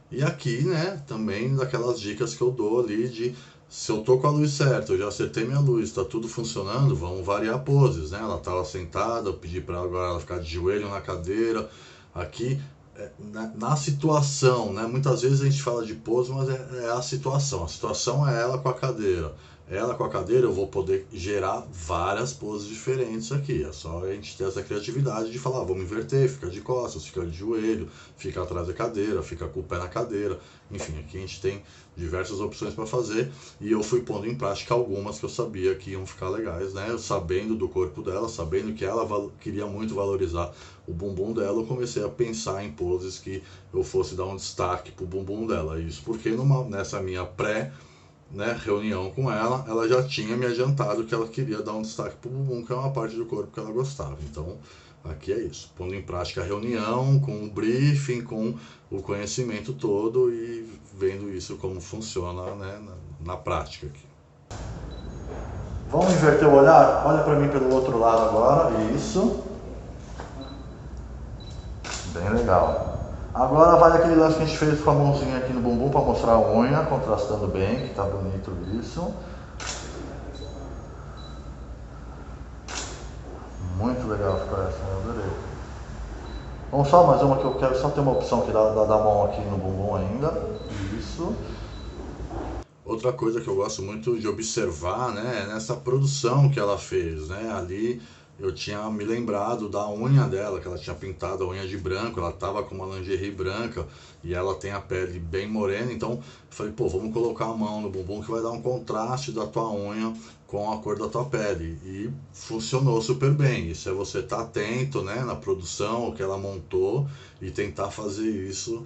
Speaker 6: E aqui, né, também daquelas dicas que eu dou ali de se eu tô com a luz certa, eu já acertei minha luz, tá tudo funcionando, vamos variar poses, né? Ela tava sentada, eu pedi para agora ela ficar de joelho na cadeira. Aqui, na situação, né? Muitas vezes a gente fala de pose, mas é a situação é ela com a cadeira. ela com a cadeira eu vou poder gerar várias poses diferentes aqui. É só a gente ter essa criatividade de falar, vamos inverter, fica de costas, fica de joelho, fica atrás da cadeira, fica com o pé na cadeira. Enfim, aqui a gente tem diversas opções para fazer e eu fui pondo em prática algumas que eu sabia que iam ficar legais, né? Eu sabendo do corpo dela, sabendo que ela queria muito valorizar o bumbum dela, eu comecei a pensar em poses que eu fosse dar um destaque pro bumbum dela. Isso porque nessa minha reunião com ela já tinha me adiantado que ela queria dar um destaque pro bumbum, que é uma parte do corpo que ela gostava. Então, aqui é isso, pondo em prática a reunião, com o briefing, com o conhecimento todo e vendo isso como funciona, né, na prática aqui. Vamos inverter o olhar? Olha para mim pelo outro lado agora, isso. Bem legal. Agora vai aquele lance que a gente fez com a mãozinha aqui no bumbum para mostrar a unha, contrastando bem, que tá bonito isso. Muito legal ficou essa, eu adorei. Vamos só mais uma que eu quero só ter uma opção aqui da mão aqui no bumbum ainda. Isso. Outra coisa que eu gosto muito de observar, né, é nessa produção que ela fez, né, ali eu tinha me lembrado da unha dela, que ela tinha pintado a unha de branco, ela tava com uma lingerie branca e ela tem a pele bem morena, então eu falei, pô, vamos colocar a mão no bumbum que vai dar um contraste da tua unha com a cor da tua pele, e funcionou super bem. Isso é você estar atento, né, na produção, o que ela montou e tentar fazer isso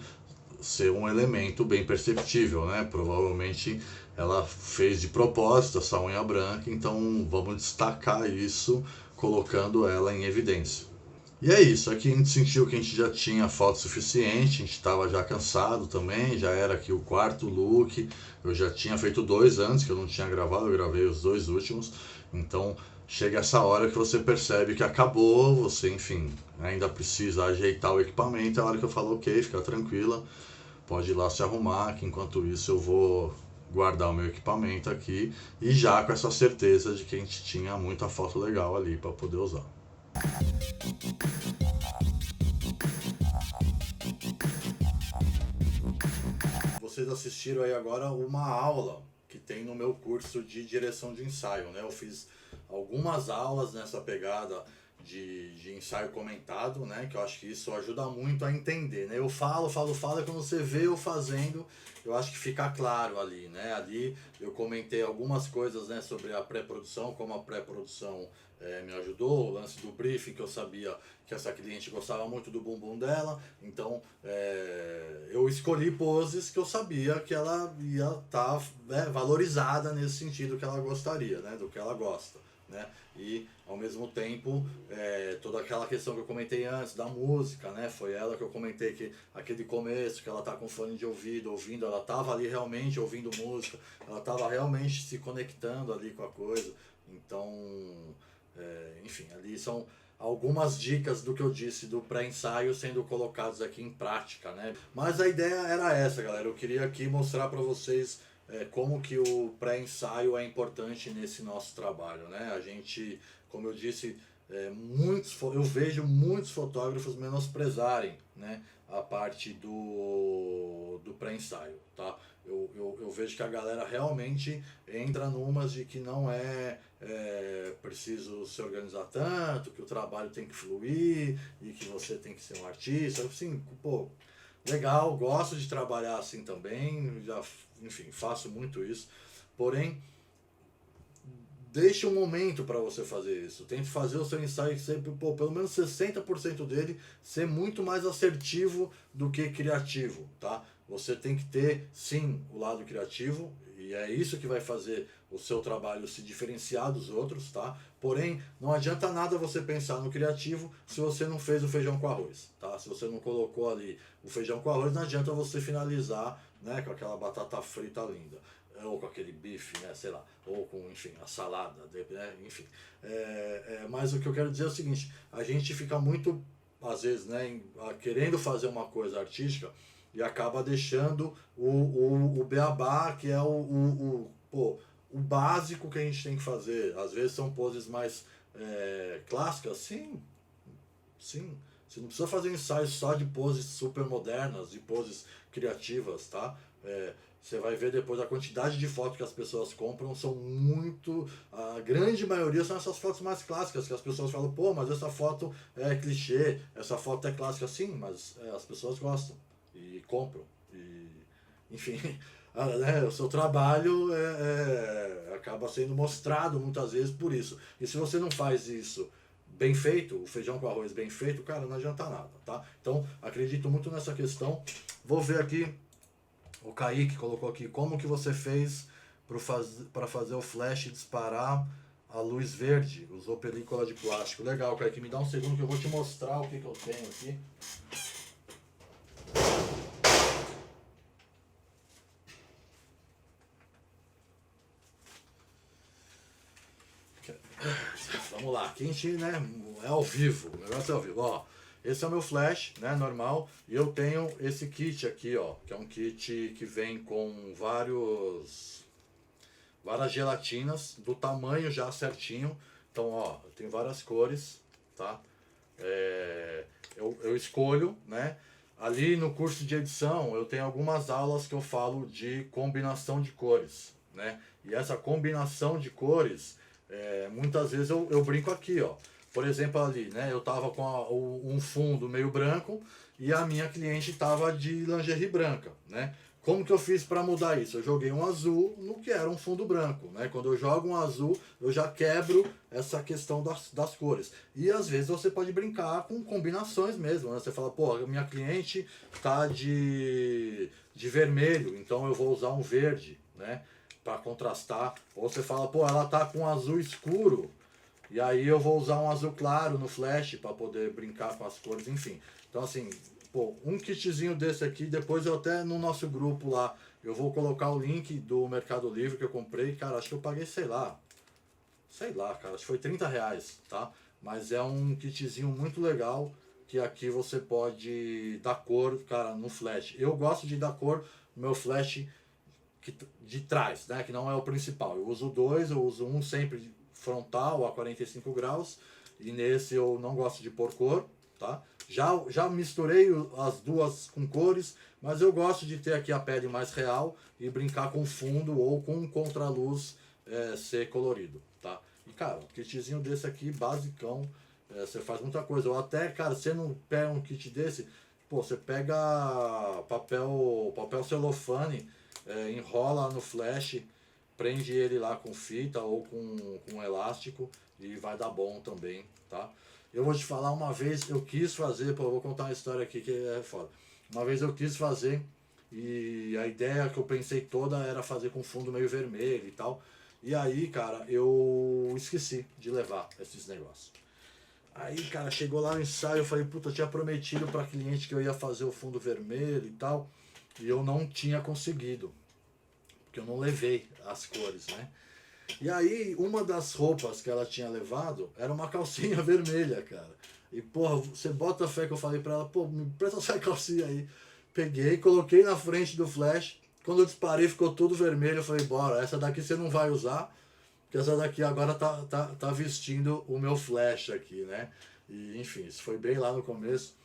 Speaker 6: ser um elemento bem perceptível, né? Provavelmente ela fez de propósito essa unha branca, então vamos destacar isso colocando ela em evidência. E é isso, aqui a gente sentiu que a gente já tinha foto suficiente, a gente estava já cansado também, já era aqui o quarto look, eu já tinha feito 2 antes que eu não tinha gravado, eu gravei os 2 últimos, então chega essa hora que você percebe que acabou, você, enfim, ainda precisa ajeitar o equipamento, é a hora que eu falo, ok, fica tranquila, pode ir lá se arrumar, que enquanto isso eu vou guardar o meu equipamento aqui, e já com essa certeza de que a gente tinha muita foto legal ali para poder usar. Vocês assistiram aí agora uma aula que tem no meu curso de direção de ensaio, né? Eu fiz algumas aulas nessa pegada de ensaio comentado, né? Que eu acho que isso ajuda muito a entender, né? Eu falo, e quando você vê eu fazendo, eu acho que fica claro ali, né? Ali eu comentei algumas coisas, né, sobre a pré-produção, como a pré-produção me ajudou, o lance do briefing, que eu sabia que essa cliente gostava muito do bumbum dela, então eu escolhi poses que eu sabia que ela ia estar valorizada nesse sentido que ela gostaria, né, do que ela gosta, né, e ao mesmo tempo toda aquela questão que eu comentei antes da música, né, foi ela que eu comentei que aquele começo que ela tá com fone de ouvido, ouvindo, ela tava ali realmente ouvindo música, ela tava realmente se conectando ali com a coisa, então enfim, ali são algumas dicas do que eu disse do pré-ensaio sendo colocados aqui em prática, né? Mas a ideia era essa, galera. Eu queria aqui mostrar para vocês como que o pré-ensaio é importante nesse nosso trabalho, né? A gente, como eu disse, eu vejo muitos fotógrafos menosprezarem, né, a parte do pré-ensaio, tá? Eu vejo que a galera realmente entra numas de que não é preciso se organizar tanto, que o trabalho tem que fluir e que você tem que ser um artista. Assim, pô, legal, gosto de trabalhar assim também, já, enfim, faço muito isso. Porém, deixe um momento para você fazer isso. Tente fazer o seu ensaio sempre, pelo menos 60% dele ser muito mais assertivo do que criativo, tá? Você tem que ter, sim, o lado criativo, e é isso que vai fazer o seu trabalho se diferenciar dos outros, tá? Porém, não adianta nada você pensar no criativo se você não fez o feijão com arroz, tá? Se você não colocou ali o feijão com arroz, não adianta você finalizar, né, com aquela batata frita linda, ou com aquele bife, né, sei lá, ou com, enfim, a salada, né, enfim. Mas o que eu quero dizer é o seguinte, a gente fica muito, às vezes, né, querendo fazer uma coisa artística e acaba deixando o beabá, que é o básico que a gente tem que fazer. Às vezes são poses mais clássicas, sim. Você não precisa fazer ensaios só de poses super modernas, de poses criativas, tá? Você vai ver depois a quantidade de fotos que as pessoas compram são muito... A grande maioria são essas fotos mais clássicas, que as pessoas falam, pô, mas essa foto é clichê, essa foto é clássica. Sim, mas as pessoas gostam e compram. Enfim, né, o seu trabalho acaba sendo mostrado muitas vezes por isso. E se você não faz isso bem feito, o feijão com arroz bem feito, cara, não adianta nada, tá? Então, acredito muito nessa questão. Vou ver aqui... O Kaique colocou aqui, como que você fez para fazer o flash disparar a luz verde? Usou película de plástico. Legal, Kaique, me dá um segundo que eu vou te mostrar o que eu tenho aqui. Vamos lá, aqui a gente, né, é ao vivo, o negócio é ao vivo, ó. Esse é o meu flash, né, normal, e eu tenho esse kit aqui, ó, que é um kit que vem com várias gelatinas, do tamanho já certinho. Então, ó, eu tenho várias cores, tá? Eu escolho, né? Ali no curso de edição, eu tenho algumas aulas que eu falo de combinação de cores, né? E essa combinação de cores, muitas vezes eu brinco aqui, ó. Por exemplo, ali, né, eu tava com um fundo meio branco e a minha cliente tava de lingerie branca, né? Como que eu fiz para mudar isso? Eu joguei um azul no que era um fundo branco, né? Quando eu jogo um azul, eu já quebro essa questão das cores. E às vezes você pode brincar com combinações mesmo, né? Você fala, pô, a minha cliente tá de vermelho, então eu vou usar um verde, né, para contrastar. Ou você fala, pô, ela tá com azul escuro, e aí eu vou usar um azul claro no flash para poder brincar com as cores, enfim. Então assim, pô, um kitzinho desse aqui, depois eu até no nosso grupo lá, eu vou colocar o link do Mercado Livre que eu comprei, cara, acho que eu paguei, sei lá, cara, acho que foi R$30, tá? Mas é um kitzinho muito legal, que aqui você pode dar cor, cara, no flash. Eu gosto de dar cor no meu flash de trás, né, que não é o principal. Eu uso dois, eu uso um sempre frontal a 45 graus, e nesse eu não gosto de pôr cor, tá? Já misturei as duas com cores, mas eu gosto de ter aqui a pele mais real e brincar com fundo ou com contraluz ser colorido, tá? E cara, um kitzinho desse aqui, basicão, você faz muita coisa. Ou até, cara, você não pega um kit desse, pô, você pega papel celofane, enrola no flash, prende ele lá com fita ou com elástico e vai dar bom também, tá? Eu vou te falar, uma vez eu quis fazer, pô, eu vou contar uma história aqui que é foda. Uma vez eu quis fazer e a ideia que eu pensei toda era fazer com fundo meio vermelho e tal. E aí, cara, eu esqueci de levar esses negócios. Aí, cara, chegou lá no ensaio, eu falei, puta, eu tinha prometido pra cliente que eu ia fazer o fundo vermelho e tal, e eu não tinha conseguido, porque eu não levei as cores, né? E aí, uma das roupas que ela tinha levado era uma calcinha vermelha, cara. E, porra, você bota a fé que eu falei pra ela, pô, me presta essa calcinha aí. Peguei, coloquei na frente do flash. Quando eu disparei, ficou tudo vermelho. Eu falei, bora, essa daqui você não vai usar, porque essa daqui agora tá vestindo o meu flash aqui, né? E, enfim, isso foi bem lá no começo.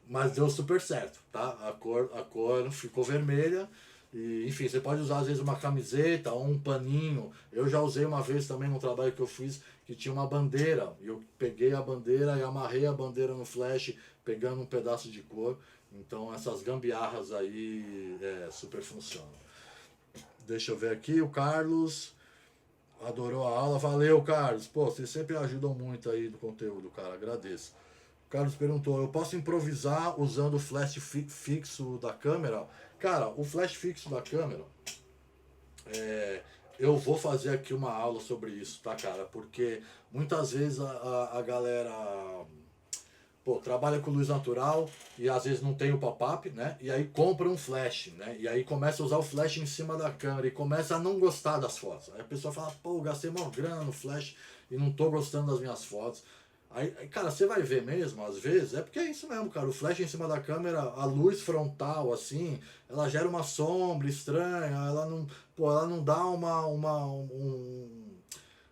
Speaker 6: Mas deu super certo, tá? A cor ficou vermelha. E, enfim, você pode usar às vezes uma camiseta ou um paninho. Eu já usei uma vez também num trabalho que eu fiz que tinha uma bandeira. E eu peguei a bandeira e amarrei a bandeira no flash, pegando um pedaço de cor. Então essas gambiarras aí super funcionam. Deixa eu ver aqui, o Carlos adorou a aula. Valeu, Carlos. Pô, vocês sempre ajudam muito aí no conteúdo, cara. Agradeço. O Carlos perguntou, eu posso improvisar usando o flash fixo da câmera? Cara, o flash fixo da câmera, eu vou fazer aqui uma aula sobre isso, tá, cara? Porque muitas vezes a galera, pô, trabalha com luz natural e às vezes não tem o pop-up, né? E aí compra um flash, né? E aí começa a usar o flash em cima da câmera e começa a não gostar das fotos. Aí a pessoa fala, pô, gastei uma grana no flash e não tô gostando das minhas fotos. Aí, cara, você vai ver mesmo, às vezes, é porque é isso mesmo, cara. O flash em cima da câmera, a luz frontal, assim, ela gera uma sombra estranha, ela não dá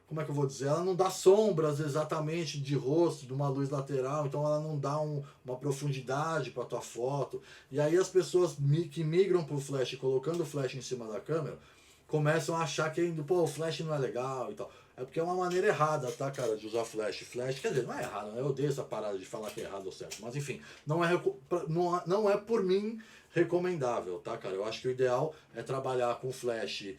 Speaker 6: como é que eu vou dizer? Ela não dá sombras exatamente de rosto de uma luz lateral, então ela não dá uma profundidade para a tua foto. E aí as pessoas que migram para o flash, colocando o flash em cima da câmera, começam a achar que pô, o flash não é legal e tal. É porque é uma maneira errada, tá, cara, de usar flash. Flash, quer dizer, não é errado, né? Eu odeio essa parada de falar que é errado ou certo. Mas enfim, não é por mim recomendável, tá, cara? Eu acho que o ideal é trabalhar com flash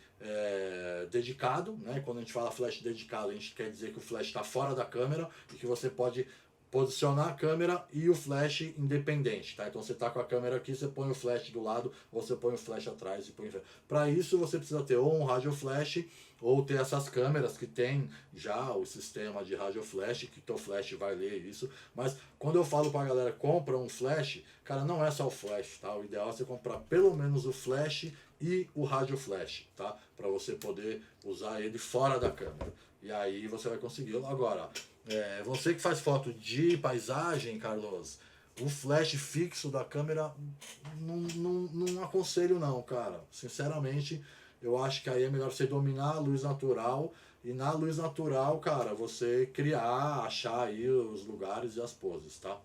Speaker 6: dedicado, né? Quando a gente fala flash dedicado, a gente quer dizer que o flash está fora da câmera e que você pode posicionar a câmera e o flash independente, tá? Então você tá com a câmera aqui, você põe o flash do lado, ou você põe o flash atrás e põe. Para isso você precisa ter ou um rádio flash ou ter essas câmeras que tem já o sistema de rádio flash, que teu flash vai ler isso. Mas quando eu falo pra galera, compra um flash, cara, não é só o flash, tá? O ideal é você comprar pelo menos o flash e o rádio flash, tá? Para você poder usar ele fora da câmera. E aí você vai conseguir. Agora, você que faz foto de paisagem, Carlos, o flash fixo da câmera não aconselho não, cara. Sinceramente, eu acho que aí é melhor você dominar a luz natural. E na luz natural, cara, você criar, achar aí os lugares e as poses, tá?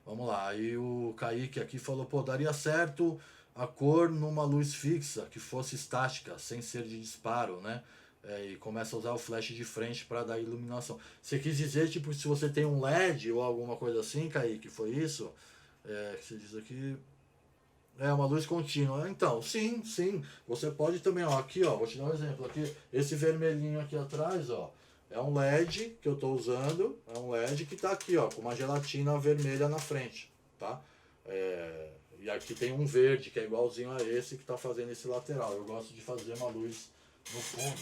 Speaker 6: Vamos lá, aí o Kaique aqui falou, pô, daria certo a cor numa luz fixa, que fosse estática, sem ser de disparo, né? E começa a usar o flash de frente para dar iluminação. Você quis dizer, tipo, se você tem um LED ou alguma coisa assim, Kaique, foi isso? Que você diz aqui... uma luz contínua. Então, sim. Você pode também, ó, aqui, ó, vou te dar um exemplo. Aqui, esse vermelhinho aqui atrás, ó, é um LED que eu tô usando, é um LED que tá aqui, ó, com uma gelatina vermelha na frente, tá? E aqui tem um verde, que é igualzinho a esse que tá fazendo esse lateral. Eu gosto de fazer uma luz no fundo.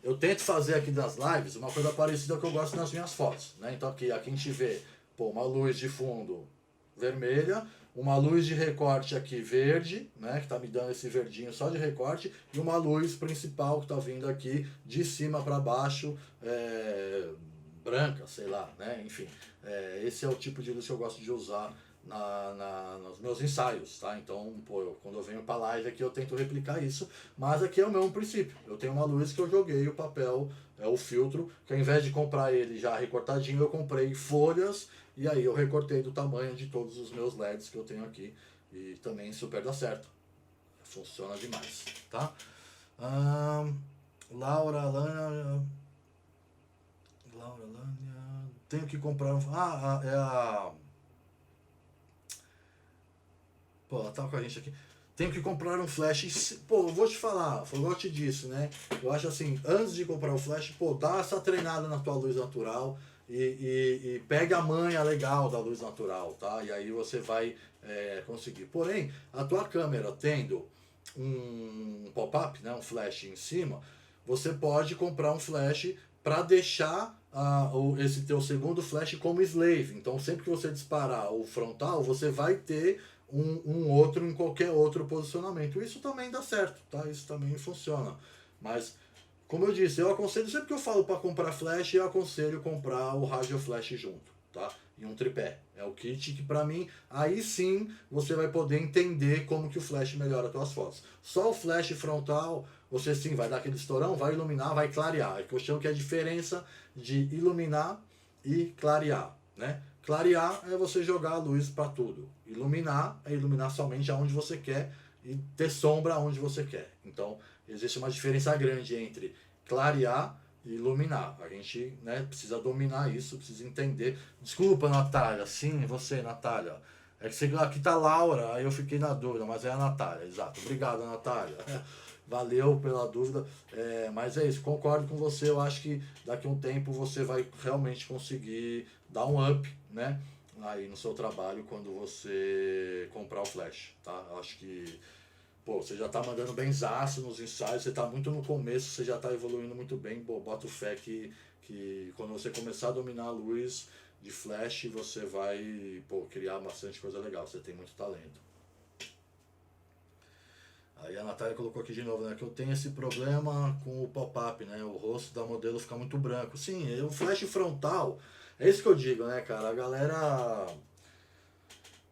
Speaker 6: Eu tento fazer aqui das lives uma coisa parecida que eu gosto nas minhas fotos, né? Então aqui a gente vê, pô, uma luz de fundo vermelha, uma luz de recorte aqui verde, né, que tá me dando esse verdinho só de recorte, e uma luz principal que tá vindo aqui de cima para baixo, branca, sei lá, né, enfim. Esse é o tipo de luz que eu gosto de usar nos meus ensaios, tá? Então, pô, quando eu venho para live aqui eu tento replicar isso, mas aqui é o mesmo princípio. Eu tenho uma luz que eu joguei o papel, o filtro, que ao invés de comprar ele já recortadinho, eu comprei folhas. E aí eu recortei do tamanho de todos os meus LEDs que eu tenho aqui. E também super dá certo. Funciona demais, tá? Laura Lânia... Tenho que comprar um... Pô, ela tá com a gente aqui. Tenho que comprar um flash. Pô, eu vou te falar, foi igual eu te disse, né? Eu acho assim, antes de comprar o flash, pô, dá essa treinada na tua luz natural. E pega a manha legal da luz natural, tá? E aí você vai conseguir. Porém, a tua câmera tendo um pop-up, né, um flash em cima, você pode comprar um flash para deixar esse teu segundo flash como slave. Então, sempre que você disparar o frontal, você vai ter um outro em qualquer outro posicionamento. Isso também dá certo, tá? Isso também funciona. Mas... como eu disse, eu aconselho, sempre que eu falo para comprar flash, eu aconselho comprar o rádio flash junto, tá? E um tripé. É o kit que pra mim, aí sim, você vai poder entender como que o flash melhora as tuas fotos. Só o flash frontal, você sim vai dar aquele estourão, vai iluminar, vai clarear. É que eu chamo que é a diferença de iluminar e clarear, né? Clarear é você jogar a luz para tudo. Iluminar é iluminar somente aonde você quer e ter sombra aonde você quer. Então, existe uma diferença grande entre clarear e iluminar. A gente, né, precisa dominar isso, precisa entender. Desculpa, Natália. Sim, você, Natália. É que você, aqui tá Laura, aí eu fiquei na dúvida, mas é a Natália, exato. Obrigado, Natália. Valeu pela dúvida. Mas é isso, concordo com você. Eu acho que daqui a um tempo você vai realmente conseguir dar um up, né, aí no seu trabalho quando você comprar o flash, tá? Eu acho que, pô, você já tá mandando benzaço nos ensaios, você tá muito no começo, você já tá evoluindo muito bem. Pô, bota fé que quando você começar a dominar a luz de flash, você vai, pô, criar bastante coisa legal. Você tem muito talento. Aí a Natália colocou aqui de novo, né, que eu tenho esse problema com o pop-up, né, o rosto da modelo fica muito branco. Sim, o flash frontal, é isso que eu digo, né, cara, a galera...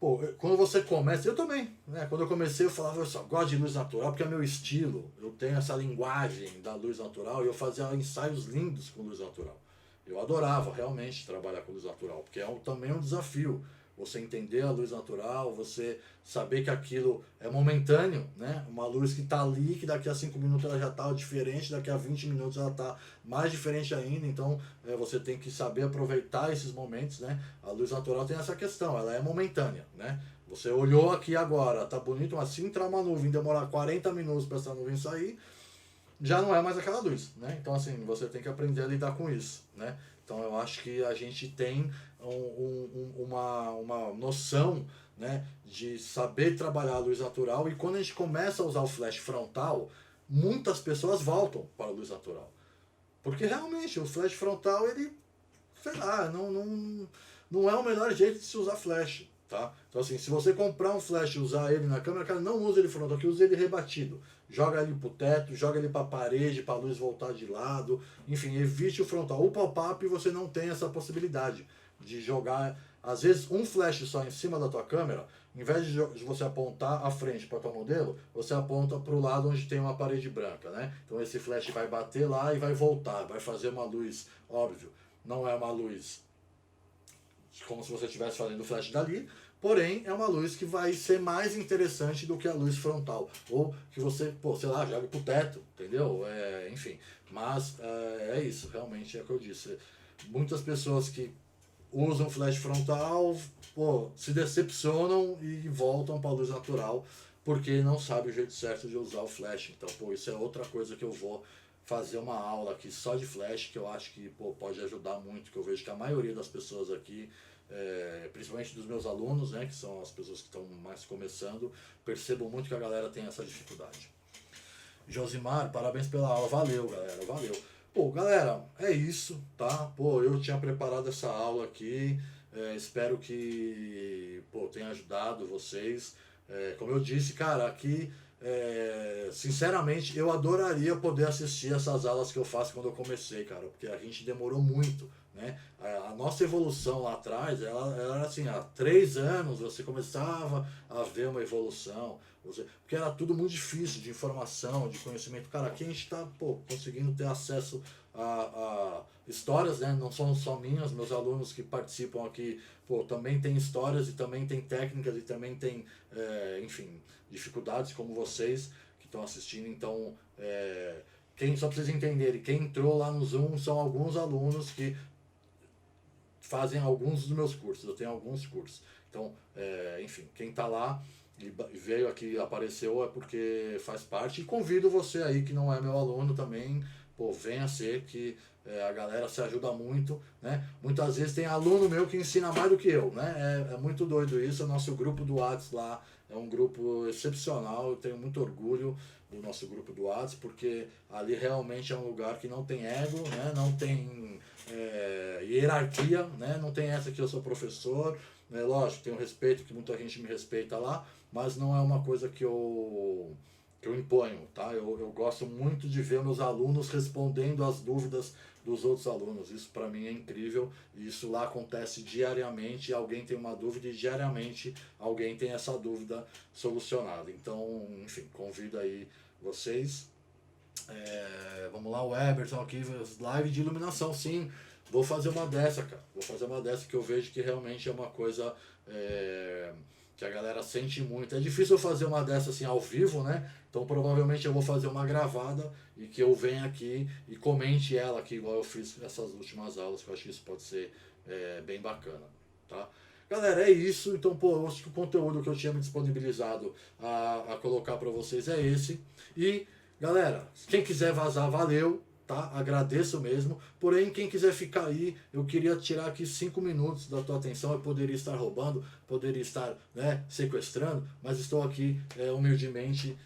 Speaker 6: Pô, quando você começa, eu também, né? Quando eu comecei, eu falava, eu só gosto de luz natural porque é meu estilo. Eu tenho essa linguagem da luz natural e eu fazia ensaios lindos com luz natural. Eu adorava realmente trabalhar com luz natural, porque também um desafio. Você entender a luz natural, você saber que aquilo é momentâneo, né? Uma luz que está ali, que daqui a 5 minutos ela já está diferente, daqui a 20 minutos ela está mais diferente ainda. Então, você tem que saber aproveitar esses momentos, né? A luz natural tem essa questão, ela é momentânea, né? Você olhou aqui agora, tá bonito, mas se entrar uma nuvem, demorar 40 minutos para essa nuvem sair, já não é mais aquela luz, né? Então, assim, você tem que aprender a lidar com isso, né? Então, eu acho que a gente tem uma noção, né, de saber trabalhar a luz natural, e quando a gente começa a usar o flash frontal, muitas pessoas voltam para a luz natural. Porque, realmente, o flash frontal, ele, sei lá, não é o melhor jeito de se usar flash, tá? Então, assim, se você comprar um flash e usar ele na câmera, cara, não use ele frontal, que use ele rebatido. Joga ele pro teto, joga ele pra parede, pra luz voltar de lado. Enfim, evite o frontal. O pop-up você não tem essa possibilidade de jogar, às vezes, um flash só em cima da tua câmera. Em vez de você apontar à frente para o teu modelo, você aponta para o lado onde tem uma parede branca, né? Então esse flash vai bater lá e vai voltar, vai fazer uma luz, óbvio, não é uma luz como se você estivesse fazendo o flash dali, porém é uma luz que vai ser mais interessante do que a luz frontal, ou que você, pô, sei lá, joga pro teto, entendeu? Enfim, mas é isso, realmente é o que eu disse. Muitas pessoas que usam flash frontal, pô, se decepcionam e voltam para a luz natural, porque não sabe o jeito certo de usar o flash. Então, pô, isso é outra coisa que eu vou fazer uma aula aqui só de flash, que eu acho que, pô, pode ajudar muito, que eu vejo que a maioria das pessoas aqui, principalmente dos meus alunos, né, que são as pessoas que estão mais começando, percebo muito que a galera tem essa dificuldade. Josimar, parabéns pela aula, valeu, galera, valeu. Pô, galera, é isso, tá? Pô, eu tinha preparado essa aula aqui, espero que, pô, tenha ajudado vocês. Como eu disse, cara, aqui, sinceramente, eu adoraria poder assistir essas aulas que eu faço quando eu comecei, cara, porque a gente demorou muito, né? A nossa evolução lá atrás, ela era assim, há 3 anos você começava a ver uma evolução, porque era tudo muito difícil de informação, de conhecimento. Cara, aqui a gente está, pô, conseguindo ter acesso a histórias, né? Não são só minhas, meus alunos que participam aqui, pô, também tem histórias e também tem técnicas e também tem, enfim, dificuldades como vocês que estão assistindo. Então, só para vocês entenderem, quem entrou lá no Zoom são alguns alunos que fazem alguns dos meus cursos, eu tenho alguns cursos. Então, enfim, quem está lá e veio aqui, apareceu, é porque faz parte. E convido você aí que não é meu aluno também, pô, venha ser, que a galera se ajuda muito, né? Muitas vezes tem aluno meu que ensina mais do que eu, né? É muito doido isso. O nosso grupo do WhatsApp lá é um grupo excepcional, eu tenho muito orgulho do nosso grupo do WhatsApp, porque ali realmente é um lugar que não tem ego, né? Não tem hierarquia, né? Não tem essa que eu sou professor, né? Lógico, tenho respeito, que muita gente me respeita lá, mas não é uma coisa que eu imponho, tá? Eu gosto muito de ver meus alunos respondendo às dúvidas dos outros alunos. Isso para mim é incrível. Isso lá acontece diariamente. Alguém tem uma dúvida e diariamente alguém tem essa dúvida solucionada. Então, enfim, convido aí vocês. Vamos lá, o Eberson aqui, live de iluminação, sim. Vou fazer uma dessa, cara. Vou fazer uma dessa que eu vejo que realmente é uma coisa que a galera sente muito. É difícil eu fazer uma dessa assim ao vivo, né? Então provavelmente eu vou fazer uma gravada e que eu venha aqui e comente ela aqui, igual eu fiz essas últimas aulas, que eu acho que isso pode ser bem bacana, tá? Galera, é isso. Então, pô, eu acho que o conteúdo que eu tinha me disponibilizado a colocar para vocês é esse. E, galera, quem quiser vazar, valeu. Tá? Agradeço mesmo. Porém, quem quiser ficar aí, eu queria tirar aqui 5 minutos da tua atenção. Eu poderia estar roubando, poderia estar, né, sequestrando, mas estou aqui humildemente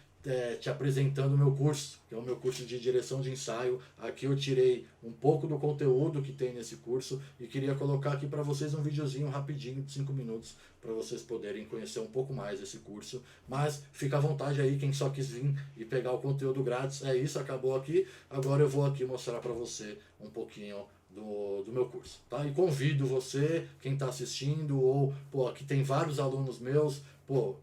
Speaker 6: te apresentando o meu curso, que é o meu curso de direção de ensaio. Aqui eu tirei um pouco do conteúdo que tem nesse curso e queria colocar aqui para vocês um videozinho rapidinho de 5 minutos para vocês poderem conhecer um pouco mais esse curso. Mas fica à vontade aí, quem só quis vir e pegar o conteúdo grátis. É isso, acabou aqui. Agora eu vou aqui mostrar para você um pouquinho do meu curso, tá? E convido você, quem está assistindo, ou, pô, aqui tem vários alunos meus, pô,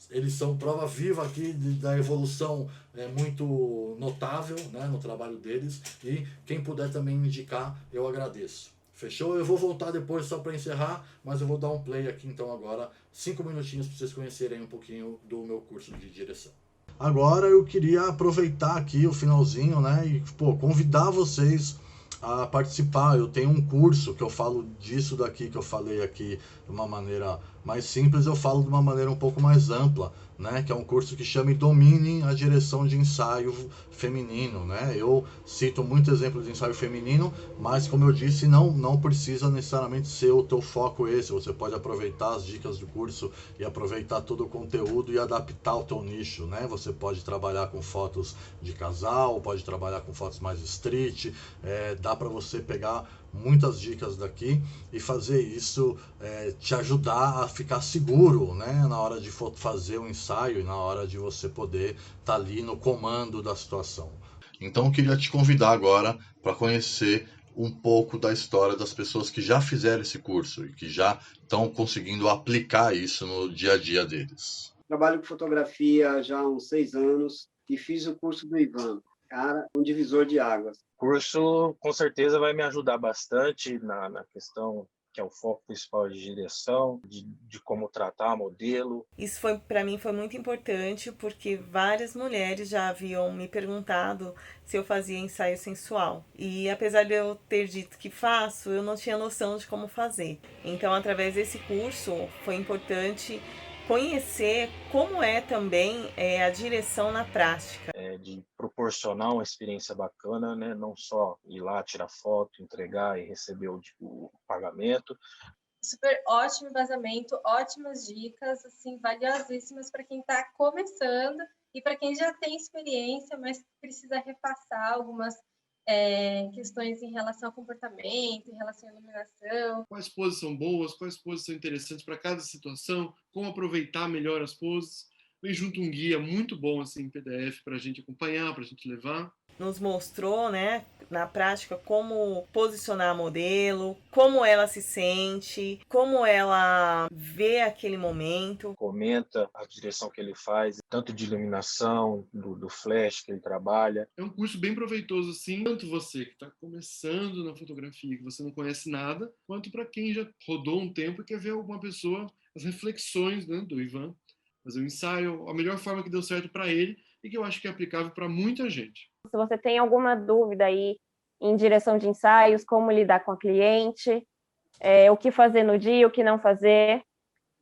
Speaker 6: eles são prova viva aqui da evolução muito notável, né, no trabalho deles, e quem puder também me indicar, eu agradeço. Fechou? Eu vou voltar depois só para encerrar, mas eu vou dar um play aqui então agora, 5 minutinhos para vocês conhecerem um pouquinho do meu curso de direção. Agora eu queria aproveitar aqui o finalzinho, né, e convidar vocês a participar. Eu tenho um curso que eu falo disso daqui que eu falei aqui de uma maneira mais simples, eu falo de uma maneira um pouco mais ampla, né, que é um curso que chama Domine a Direção de Ensaio Feminino, né? Eu cito muito exemplo de ensaio feminino, mas como eu disse, não precisa necessariamente ser o teu foco esse. Você pode aproveitar as dicas do curso e aproveitar todo o conteúdo e adaptar o teu nicho, né? Você pode trabalhar com fotos de casal, pode trabalhar com fotos mais street, dá para você pegar muitas dicas daqui e fazer isso te ajudar a ficar seguro, né, na hora de fazer o ensaio e na hora de você poder estar ali no comando da situação. Então eu queria te convidar agora para conhecer um pouco da história das pessoas que já fizeram esse curso e que já estão conseguindo aplicar isso no dia a dia deles.
Speaker 7: Trabalho com fotografia já há uns 6 anos e fiz o curso do Ivan. Cara, um divisor de águas.
Speaker 8: O curso, com certeza, vai me ajudar bastante na questão que é o foco principal de direção, de como tratar modelo.
Speaker 9: Isso para mim foi muito importante, porque várias mulheres já haviam me perguntado se eu fazia ensaio sensual. E apesar de eu ter dito que faço, eu não tinha noção de como fazer. Então, através desse curso, foi importante conhecer como é também a direção na prática.
Speaker 8: De proporcionar uma experiência bacana, né? Não só ir lá, tirar foto, entregar e receber o pagamento.
Speaker 3: Super ótimo embasamento, ótimas dicas, assim, valiosíssimas para quem está começando e para quem já tem experiência, mas precisa repassar algumas questões em relação ao comportamento, em relação à iluminação.
Speaker 10: Quais poses são boas, quais poses são interessantes para cada situação, como aproveitar melhor as poses. Vem junto um guia muito bom assim, em PDF para a gente acompanhar, para a gente levar.
Speaker 9: Nos mostrou, né, na prática, como posicionar a modelo, como ela se sente, como ela vê aquele momento.
Speaker 8: Comenta a direção que ele faz, tanto de iluminação, do flash que ele trabalha.
Speaker 10: É um curso bem proveitoso, assim, tanto você que está começando na fotografia, que você não conhece nada, quanto para quem já rodou um tempo e quer ver alguma pessoa, as reflexões, né, do Ivan, fazer um ensaio, a melhor forma que deu certo para ele e que eu acho que é aplicável para muita gente.
Speaker 11: Se você tem alguma dúvida aí em direção de ensaios, como lidar com a cliente, o que fazer no dia, o que não fazer,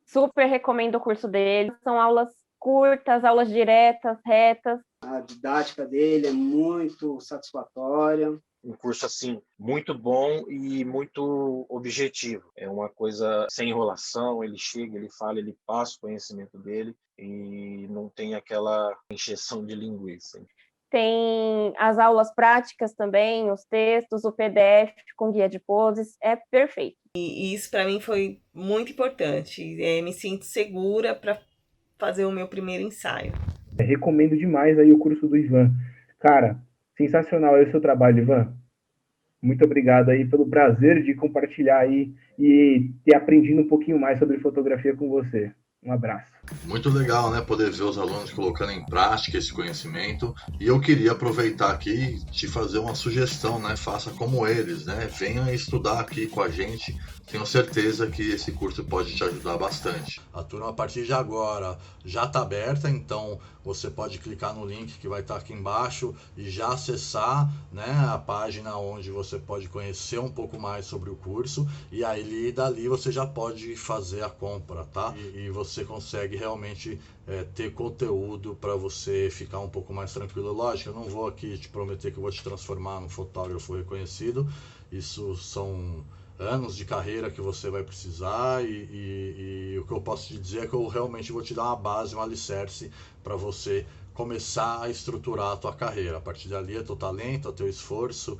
Speaker 11: super recomendo o curso dele. São aulas curtas, aulas diretas, retas.
Speaker 7: A didática dele é muito satisfatória.
Speaker 8: Um curso, assim, muito bom e muito objetivo. É uma coisa sem enrolação, ele chega, ele fala, ele passa o conhecimento dele e não tem aquela encheção de linguiça.
Speaker 11: Tem as aulas práticas também, os textos, o PDF com guia de poses, é perfeito.
Speaker 9: E isso para mim foi muito importante. Me sinto segura para fazer o meu primeiro ensaio.
Speaker 12: Recomendo demais aí o curso do Ivan. Cara, sensacional aí o seu trabalho, Ivan. Muito obrigado aí pelo prazer de compartilhar aí e ter aprendido um pouquinho mais sobre fotografia com você. Um abraço.
Speaker 6: Muito legal, né? Poder ver os alunos colocando em prática esse conhecimento. E eu queria aproveitar aqui e te fazer uma sugestão, né? Faça como eles, né? Venha estudar aqui com a gente. Tenho certeza que esse curso pode te ajudar bastante. A turma, a partir de agora, já está aberta, então você pode clicar no link que vai estar aqui embaixo e já acessar, né, a página onde você pode conhecer um pouco mais sobre o curso. E aí, dali, você já pode fazer a compra, tá? E você consegue realmente ter conteúdo para você ficar um pouco mais tranquilo. Lógico, eu não vou aqui te prometer que eu vou te transformar num fotógrafo reconhecido. Isso são anos de carreira que você vai precisar e o que eu posso te dizer é que eu realmente vou te dar uma base, um alicerce para você começar a estruturar a tua carreira. A partir dali é teu talento, é teu esforço,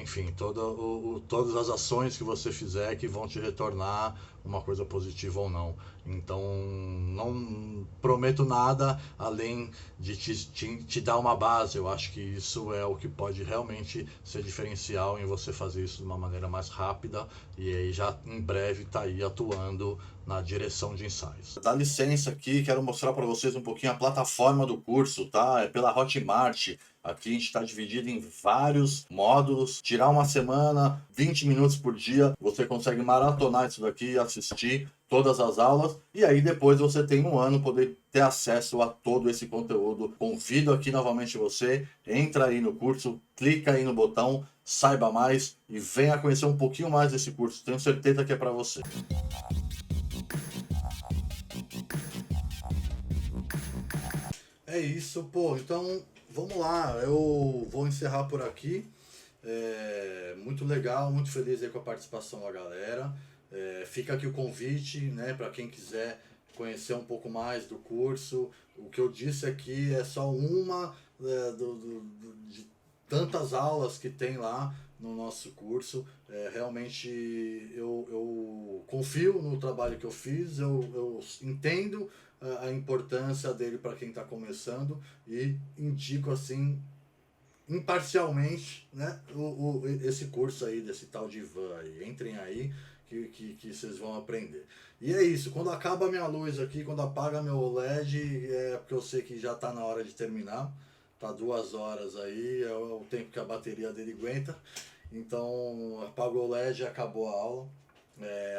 Speaker 6: enfim, todas as ações que você fizer que vão te retornar uma coisa positiva ou não. Então, não prometo nada além de te dar uma base. Eu acho que isso é o que pode realmente ser diferencial em você fazer isso de uma maneira mais rápida e aí já em breve tá aí atuando na direção de ensaios. Dá licença aqui, quero mostrar para vocês um pouquinho a plataforma do curso, tá? É pela Hotmart. Aqui a gente está dividido em vários módulos. Tirar uma semana, 20 minutos por dia, você consegue maratonar isso daqui, assistir todas as aulas, e aí depois você tem um ano poder ter acesso a todo esse conteúdo. Convido aqui novamente você, entra aí no curso, clica aí no botão, saiba mais e venha conhecer um pouquinho mais desse curso. Tenho certeza que é para você. É isso, pô, então vamos lá, eu vou encerrar por aqui. Muito legal, muito feliz aí com a participação da galera. Fica aqui o convite, né, para quem quiser conhecer um pouco mais do curso. O que eu disse aqui é só uma de tantas aulas que tem lá no nosso curso. Realmente eu confio no trabalho que eu fiz, eu entendo a importância dele para quem está começando e indico assim imparcialmente, né, esse curso aí desse tal de Ivan aí. Entrem aí que vocês vão aprender. E é isso, quando acaba a minha luz aqui, quando apaga meu LED, é porque eu sei que já está na hora de terminar. Tá 2 horas aí, é o tempo que a bateria dele aguenta. Então apagou o LED e acabou a aula.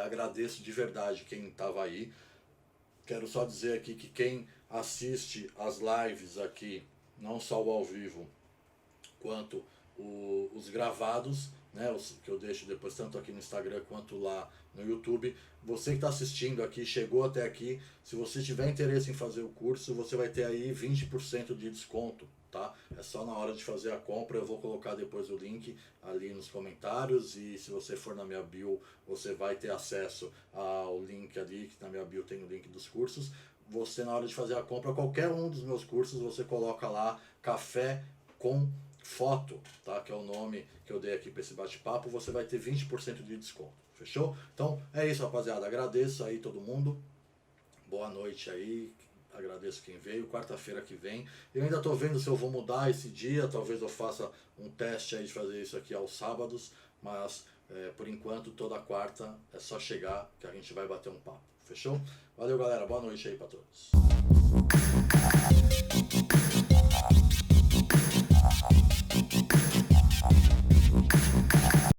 Speaker 6: Agradeço de verdade quem estava aí. Quero só dizer aqui que quem assiste as lives aqui, não só o ao vivo, quanto os gravados, né, os que eu deixo depois tanto aqui no Instagram quanto lá no YouTube, você que está assistindo aqui, chegou até aqui, se você tiver interesse em fazer o curso, você vai ter aí 20% de desconto, tá? É só na hora de fazer a compra. Eu vou colocar depois o link ali nos comentários, e se você for na minha bio, você vai ter acesso ao link ali, que na minha bio tem o link dos cursos. Você, na hora de fazer a compra, qualquer um dos meus cursos, você coloca lá Café com Foto, tá? Que é o nome que eu dei aqui para esse bate-papo. Você vai ter 20% de desconto, fechou? Então é isso, rapaziada, agradeço aí todo mundo, boa noite aí, agradeço quem veio. Quarta-feira que vem eu ainda tô vendo se eu vou mudar esse dia, talvez eu faça um teste aí de fazer isso aqui aos sábados, mas por enquanto toda quarta é só chegar que a gente vai bater um papo, fechou? Valeu, galera, boa noite aí para todos.